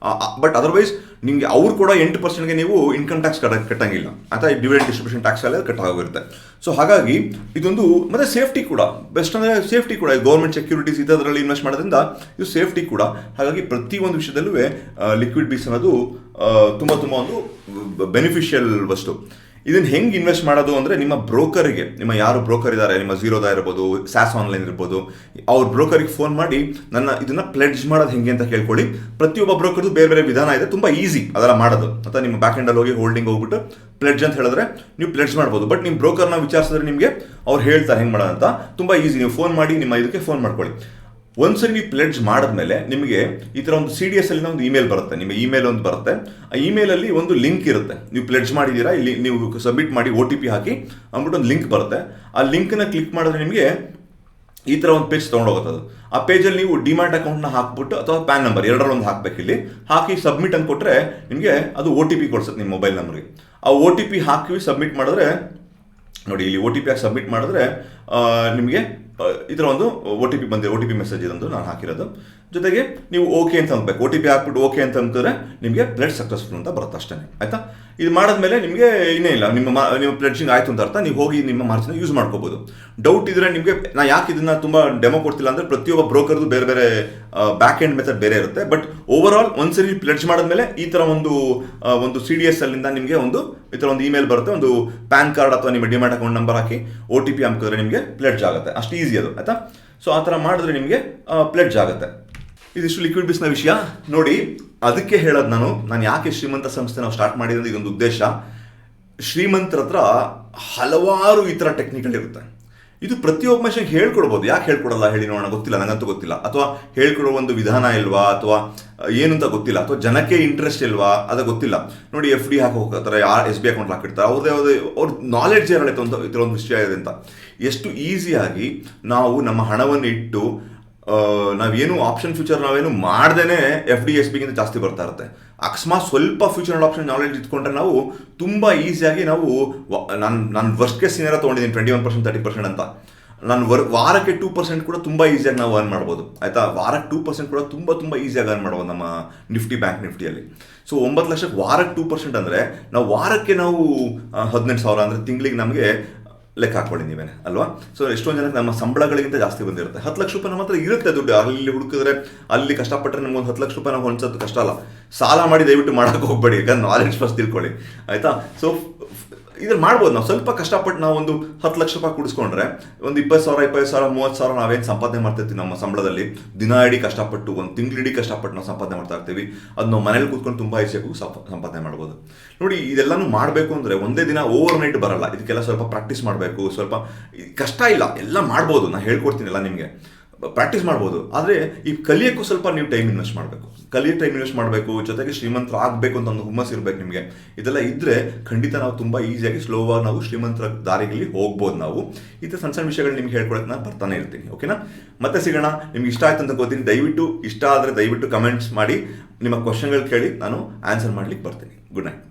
ಬಟ್ ಅದರ್ವೈಸ್ ನಿಮಗೆ ಅವ್ರು ಕೂಡ 8%ಗೆ ನೀವು ಇನ್ಕಮ್ ಟ್ಯಾಕ್ಸ್ ಕಟ್ಟಂಗಿಲ್ಲ, ಅಥವಾ ಡಿವಿಡೆಂಡ್ ಡಿಸ್ಟ್ರಿಬ್ಯೂಷನ್ ಟ್ಯಾಕ್ಸ್ ಎಲ್ಲ ಕಟ್ಟಾಗಿರುತ್ತೆ. ಸೊ ಹಾಗಾಗಿ ಇದೊಂದು ಮತ್ತೆ ಸೇಫ್ಟಿ ಕೂಡ ಬೆಸ್ಟ್, ಅಂದರೆ ಸೇಫ್ಟಿ ಕೂಡ ಗೌರ್ಮೆಂಟ್ ಸೆಕ್ಯೂರಿಟೀಸ್ ಇದರಲ್ಲಿ ಇನ್ವೆಸ್ಟ್ ಮಾಡೋದ್ರಿಂದ ಇದು ಸೇಫ್ಟಿ ಕೂಡ. ಹಾಗಾಗಿ ಪ್ರತಿಯೊಂದು ವಿಷಯದಲ್ಲೂ ಲಿಕ್ವಿಡ್ ಬೀಸ್ ಅನ್ನೋದು ತುಂಬ ಒಂದು ಬೆನಿಫಿಷಿಯಲ್ ವಸ್ತು. ಇದನ್ನು ಹೆಂಗೆ ಇನ್ವೆಸ್ಟ್ ಮಾಡೋದು ಅಂದರೆ ನಿಮ್ಮ ಬ್ರೋಕರಿಗೆ, ನಿಮ್ಮ ಯಾರು ಬ್ರೋಕರ್ ಇದ್ದಾರೆ, ನಿಮ್ಮ ಝೀರೋದಾ ಇರ್ಬೋದು, ಸ್ಯಾಸ್ ಆನ್ಲೈನ್ ಇರ್ಬೋದು, ಅವ್ರ ಬ್ರೋಕರಿಗೆ ಫೋನ್ ಮಾಡಿ ಇದನ್ನು ಪ್ಲೆಡ್ಜ್ ಮಾಡೋದು ಹೆಂಗೆ ಅಂತ ಕೇಳ್ಕೊಳ್ಳಿ. ಪ್ರತಿಯೊಬ್ಬ ಬ್ರೋಕರ್ದು ಬೇರೆ ವಿಧಾನ ಇದೆ, ತುಂಬ ಈಸಿ ಅದೆಲ್ಲ ಮಾಡೋದು. ಅಥವಾ ನಿಮ್ಮ ಬ್ಯಾಕ್ ಎಂಡಲ್ಲಿ ಹೋಗಿ ಹೋಲ್ಡಿಂಗ್ ಹೋಗ್ಬಿಟ್ಟು ಪ್ಲೆಡ್ಜ್ ಅಂತ ಹೇಳಿದ್ರೆ ನೀವು ಪ್ಲೆಡ್ಜ್ ಮಾಡ್ಬೋದು. ಬಟ್ ನಿಮ್ಮ ಬ್ರೋಕರ್ನ ವಿಚಾರಿಸಿದ್ರೆ ನಿಮಗೆ ಅವ್ರು ಹೇಳ್ತಾರೆ ಹೆಂಗೆ ಮಾಡೋದಂತ. ತುಂಬ ಈಸಿ, ನೀವು ಫೋನ್ ಮಾಡಿ ನಿಮ್ಮ ಇದಕ್ಕೆ ಫೋನ್ ಮಾಡ್ಕೊಳ್ಳಿ. ಒಂದ್ಸರಿ ನೀವು ಪ್ಲೆಡ್ಜ್ ಮಾಡಿದ್ಮೇಲೆ ನಿಮಗೆ ಈ ಥರ ಒಂದು CDS ಅಲ್ಲಿ ಒಂದು ಇಮೇಲ್ ಬರುತ್ತೆ, ನಿಮ್ಮ ಇಮೇಲ್ ಒಂದು ಬರುತ್ತೆ. ಆ ಇಮೇಲಲ್ಲಿ ಒಂದು ಲಿಂಕ್ ಇರುತ್ತೆ. ನೀವು ಪ್ಲೆಡ್ಜ್ ಮಾಡಿದ್ದೀರಾ, ಇಲ್ಲಿ ನೀವು ಸಬ್ಮಿಟ್ ಮಾಡಿ OTP ಹಾಕಿ ಅಂದ್ಬಿಟ್ಟು ಒಂದು ಲಿಂಕ್ ಬರುತ್ತೆ. ಆ ಲಿಂಕ್ನ ಕ್ಲಿಕ್ ಮಾಡಿದ್ರೆ ನಿಮಗೆ ಈ ಥರ ಒಂದು ಪೇಜ್ ತೊಗೊಂಡೋಗುತ್ತದು. ಆ ಪೇಜಲ್ಲಿ ನೀವು ಡಿಮ್ಯಾಟ್ ಅಕೌಂಟ್ನ ಹಾಕ್ಬಿಟ್ಟು ಅಥವಾ ಪ್ಯಾನ್ ನಂಬರ್ ಎರಡರೊಂದು ಹಾಕಬೇಕು. ಇಲ್ಲಿ ಹಾಕಿ ಸಬ್ಮಿಟ್ ಅಂತ ಕೊಟ್ಟರೆ ನಿಮಗೆ ಅದು OTP ಕೊಡ್ಸುತ್ತೆ ನಿಮ್ಮ ಮೊಬೈಲ್ ನಂಬರ್ಗೆ. ಆ OTP ಹಾಕಿ ಸಬ್ಮಿಟ್ ಮಾಡಿದ್ರೆ ನೋಡಿ, ಇಲ್ಲಿ OTP ಹಾಕಿ ಸಬ್ಮಿಟ್ ಮಾಡಿದ್ರೆ ನಿಮಗೆ ಈ ಥರ ಒಂದು OTP ಬಂದಿದೆ. OTP ಮೆಸೇಜ್ ಇದೊಂದು ನಾನು ಹಾಕಿರೋದು. ಜೊತೆಗೆ ನೀವು ಓಕೆ ಅಂತ ಅನ್ಬೇಕು. OTP ಹಾಕ್ಬಿಟ್ಟು ಓಕೆ ಅಂತ ಅಂತಾರೆ ನಿಮಗೆ ಪ್ಲೆಡ್ಜ್ ಸಕ್ಸಸ್ಫುಲ್ ಅಂತ ಬರುತ್ತೆ ಅಷ್ಟೇ. ಆಯಿತಾ? ಇದು ಮಾಡಿದ್ಮೇಲೆ ನಿಮಗೆ ಇನ್ನೇ ಇಲ್ಲ, ನಿಮ್ಮ ಪ್ಲೆಡ್ಜಿಂಗ್ ಆಯಿತು ಅಂತ ಅರ್ಥ. ನೀವು ಹೋಗಿ ನಿಮ್ಮ ಮಾರ್ಜಿನ ಯೂಸ್ ಮಾಡ್ಕೋಬೋದು. ಡೌಟ್ ಇದ್ದರೆ ನಿಮಗೆ ನಾನು ಯಾಕೆ ಇದನ್ನು ತುಂಬ ಡೆಮೋ ಕೊಡ್ತಿಲ್ಲ ಅಂದರೆ ಪ್ರತಿಯೊಬ್ಬ ಬ್ರೋಕರ್ದು ಬೇರೆ ಬೇರೆ ಬ್ಯಾಕ್ ಎಂಡ್ ಮೆಥಡ್ ಬೇರೆ ಇರುತ್ತೆ. ಬಟ್ ಓವರ್ ಆಲ್ ಒಂದ್ಸರಿ ಪ್ಲೆಡ್ಜ್ ಮಾಡಿದ್ಮೇಲೆ ಈ ಥರ ಒಂದು CDS ಅಲ್ಲಿಂದ ನಿಮಗೆ ಈ ಥರ ಒಂದು ಇಮೇಲ್ ಬರುತ್ತೆ. ಒಂದು ಪ್ಯಾನ್ ಕಾರ್ಡ್ ಅಥವಾ ನಿಮ್ಮ ಡಿಮ್ಯಾಟ್ ಅಕೌಂಟ್ ನಂಬರ್ ಹಾಕಿ OTP ಹಾಕಿದ್ರೆ ನಿಮಗೆ ಪ್ಲೆಡ್ಜ್ ಆಗುತ್ತೆ. ಅಷ್ಟು ಈಸಿ ಅದು. ಆಯಿತಾ? ಸೊ ಆ ಥರ ಮಾಡಿದ್ರೆ ನಿಮಗೆ ಪ್ಲೆಡ್ಜ್ ಆಗುತ್ತೆ. ಇದಿಷ್ಟು ಲಿಕ್ವಿಡ್ ಬಿಸ್ನ ವಿಷಯ. ನೋಡಿ, ಅದಕ್ಕೆ ಹೇಳೋದು ನಾನು ಯಾಕೆ ಶ್ರೀಮಂತ ಸಂಸ್ಥೆ ನಾವು ಸ್ಟಾರ್ಟ್ ಮಾಡಿರೋದು. ಇದೊಂದು ಉದ್ದೇಶ. ಶ್ರೀಮಂತರ ಹತ್ರ ಹಲವಾರು ಈ ಥರ ಟೆಕ್ನಿಕ್ಗಳಿರುತ್ತೆ. ಇದು ಪ್ರತಿಯೊಬ್ಬ ಮನುಷ್ಯನಿಗೆ ಹೇಳ್ಕೊಡ್ಬೋದು. ಯಾಕೆ ಹೇಳ್ಕೊಡಲ್ಲ ಹೇಳಿ ನೋಡೋಣ? ಗೊತ್ತಿಲ್ಲ, ನನಗಂತೂ ಗೊತ್ತಿಲ್ಲ. ಅಥವಾ ಹೇಳ್ಕೊಡೋ ಒಂದು ವಿಧಾನ ಇಲ್ವಾ, ಅಥವಾ ಏನು ಅಂತ ಗೊತ್ತಿಲ್ಲ, ಅಥವಾ ಜನಕ್ಕೆ ಇಂಟ್ರೆಸ್ಟ್ ಇಲ್ವಾ, ಅದು ಗೊತ್ತಿಲ್ಲ. ನೋಡಿ, FD ಹಾಕಿ ಹೋಗ್ತಾರೆ, SB ಅಕೌಂಟ್ ಹಾಕಿರ್ತಾರೆ. ಅವ್ರ ನಾಲೆಡ್ಜ್ ಏನಾಯ್ತು ಅಂತ ಈ ಥರ ಒಂದು ವಿಷಯ ಇದೆ ಅಂತ. ಎಷ್ಟು ಈಸಿಯಾಗಿ ನಾವು ನಮ್ಮ ಹಣವನ್ನು ಇಟ್ಟು ನಾವೇನು ಆಪ್ಷನ್ ಫ್ಯೂಚರ್ ನಾವೇನು ಮಾಡ್ದೇ FD SBಗಿಂತ ಜಾಸ್ತಿ ಬರ್ತಾ ಇರುತ್ತೆ. ಅಕಸ್ಮಾತ್ ಸ್ವಲ್ಪ ಫ್ಯೂಚರ್ ಆಪ್ಷನ್ ನಾಲೆಡ್ಜ್ ಇಟ್ಕೊಂಡ್ರೆ ನಾವು ತುಂಬ ಈಸಿಯಾಗಿ ನಾವು ನಾನು ವರ್ಸ್ಟ್ ಕೇಸ್ ಏನಾರ ತೊಗೊಂಡಿದ್ದೀನಿ 21%, 30% ಅಂತ. ನಾನು ವಾರಕ್ಕೆ 2% ಕೂಡ ತುಂಬ ಈಸಿಯಾಗಿ ನಾವು ಅರ್ನ್ ಮಾಡ್ಬೋದು. ಆಯಿತಾ? ವಾರಕ್ಕೆ 2% ಕೂಡ ತುಂಬ ಈಸಿಯಾಗಿ ಅರ್ನ್ ಮಾಡ್ಬೋದು ನಮ್ಮ ಬ್ಯಾಂಕ್ ನಿಫ್ಟಿಯಲ್ಲಿ. ಸೊ 9 ಲಕ್ಷಕ್ಕೆ ವಾರಕ್ಕೆ 2% ಅಂದರೆ ನಾವು ವಾರಕ್ಕೆ ನಾವು 18,000 ಅಂದರೆ ತಿಂಗಳಿಗೆ ನಮಗೆ ಲೆಕ್ಕ ಹಾಕ್ಕೊಳ್ಳಿ ನೀವೇನೆ ಅಲ್ವಾ? ಸೊ ಎಷ್ಟೊಂದು ಜನಕ್ಕೆ ನಮ್ಮ ಸಂಬಳಗಳಿಗಿಂತ ಜಾಸ್ತಿ ಬಂದಿರುತ್ತೆ. 10 ಲಕ್ಷ ರೂಪಾಯಿ ನಮ್ಮ ಹತ್ರ ಇರುತ್ತೆ ದುಡ್ಡು. ಅಲ್ಲಿ ಹುಡುಕಿದ್ರೆ ಅಲ್ಲಿ ಕಷ್ಟಪಟ್ಟರೆ ನಮ್ಗೊಂದು 10 ಲಕ್ಷ ರೂಪಾಯಿ ನಾವು ಹೊಂಚೋದು ಕಷ್ಟ ಅಲ್ಲ. ಸಾಲ ಮಾಡಿ ದಯವಿಟ್ಟು ಮಾಡೋಕ್ಕೆ ಹೋಗ್ಬೇಡಿ. ಯಾಕಂದ್ರೆ ನಾಲೆಡ್ಜ್ ಫಸ್ಟ್ ತಿಳ್ಕೊಳ್ಳಿ. ಆಯಿತಾ? ಸೊ ಇದ್ರ ಮಾಡ್ಬೋದು. ನಾವು ಸ್ವಲ್ಪ ಕಷ್ಟಪಟ್ಟು ನಾವು ಒಂದು 10 ಲಕ್ಷ ರೂಪಾಯಿ ಕುಡಿಸ್ಕೊಂಡ್ರೆ ಒಂದು 20,000, 30,000 ನಾವೇನು ಸಂಪಾದನೆ ಮಾಡ್ತಿರ್ತೀವಿ ನಮ್ಮ ಸಂಬಳದಲ್ಲಿ. ದಿನ ಇಡೀ ಕಷ್ಟಪಟ್ಟು ಒಂದು ತಿಂಗಳಿಡೀ ಕಷ್ಟಪಟ್ಟು ನಾವು ಸಂಪಾದನೆ ಮಾಡ್ತಾ ಇರ್ತೀವಿ. ಅದು ನಾವು ಮನೇಲಿ ಕೂತ್ಕೊಂಡು ತುಂಬ ಈಸಿಯಾಗೂ ಸಂಪಾದನೆ ಮಾಡ್ಬೋದು. ನೋಡಿ, ಇದೆಲ್ಲನೂ ಮಾಡಬೇಕು ಅಂದರೆ ಒಂದೇ ದಿನ ಓವರ್ ನೈಟ್ ಬರಲ್ಲ. ಇದಕ್ಕೆಲ್ಲ ಸ್ವಲ್ಪ ಪ್ರಾಕ್ಟೀಸ್ ಮಾಡಬೇಕು. ಸ್ವಲ್ಪ ಕಷ್ಟ ಇಲ್ಲ, ಎಲ್ಲ ಮಾಡ್ಬೋದು. ನಾನು ಹೇಳ್ಕೊಡ್ತೀನಿ ಎಲ್ಲ ನಿಮಗೆ. ಪ್ರಾಕ್ಟೀಸ್ ಮಾಡ್ಬೋದು. ಆದರೆ ಈ ಕಲಿಯೋಕ್ಕೂ ಸ್ವಲ್ಪ ನೀವು ಟೈಮ್ ಇನ್ವೆಸ್ಟ್ ಮಾಡಬೇಕು. ಜೊತೆಗೆ ಶ್ರೀಮಂತರು ಆಗಬೇಕು ಅಂತ ಒಂದು ಹುಮ್ಮಸ್ ಇರಬೇಕು ನಿಮಗೆ. ಇದೆಲ್ಲ ಇದ್ದರೆ ಖಂಡಿತ ನಾವು ತುಂಬ ಈಸಿಯಾಗಿ ಸ್ಲೋವಾಗಿ ನಾವು ಶ್ರೀಮಂತರ ದಾರಿಗಳಲ್ಲಿ ಹೋಗ್ಬೋದು. ನಾವು ಈ ಥರ ಸಣ್ಣ ವಿಷಯಗಳು ನಿಮ್ಗೆ ಹೇಳ್ಕೊಳಕ್ಕೆ ನಾನು ಬರ್ತಾನೆ ಇರ್ತೀನಿ. ಓಕೆನಾ? ಮತ್ತೆ ಸಿಗೋಣ. ನಿಮ್ಗೆ ಇಷ್ಟ ಆಯ್ತು ಅಂತ ಗೊತ್ತೀನಿ. ಇಷ್ಟ ಆದರೆ ದಯವಿಟ್ಟು ಕಮೆಂಟ್ಸ್ ಮಾಡಿ, ನಿಮ್ಮ ಕ್ವಶನ್ಗಳು ಕೇಳಿ ನಾನು ಆನ್ಸರ್ ಮಾಡ್ಲಿಕ್ಕೆ ಬರ್ತೀನಿ. Good night.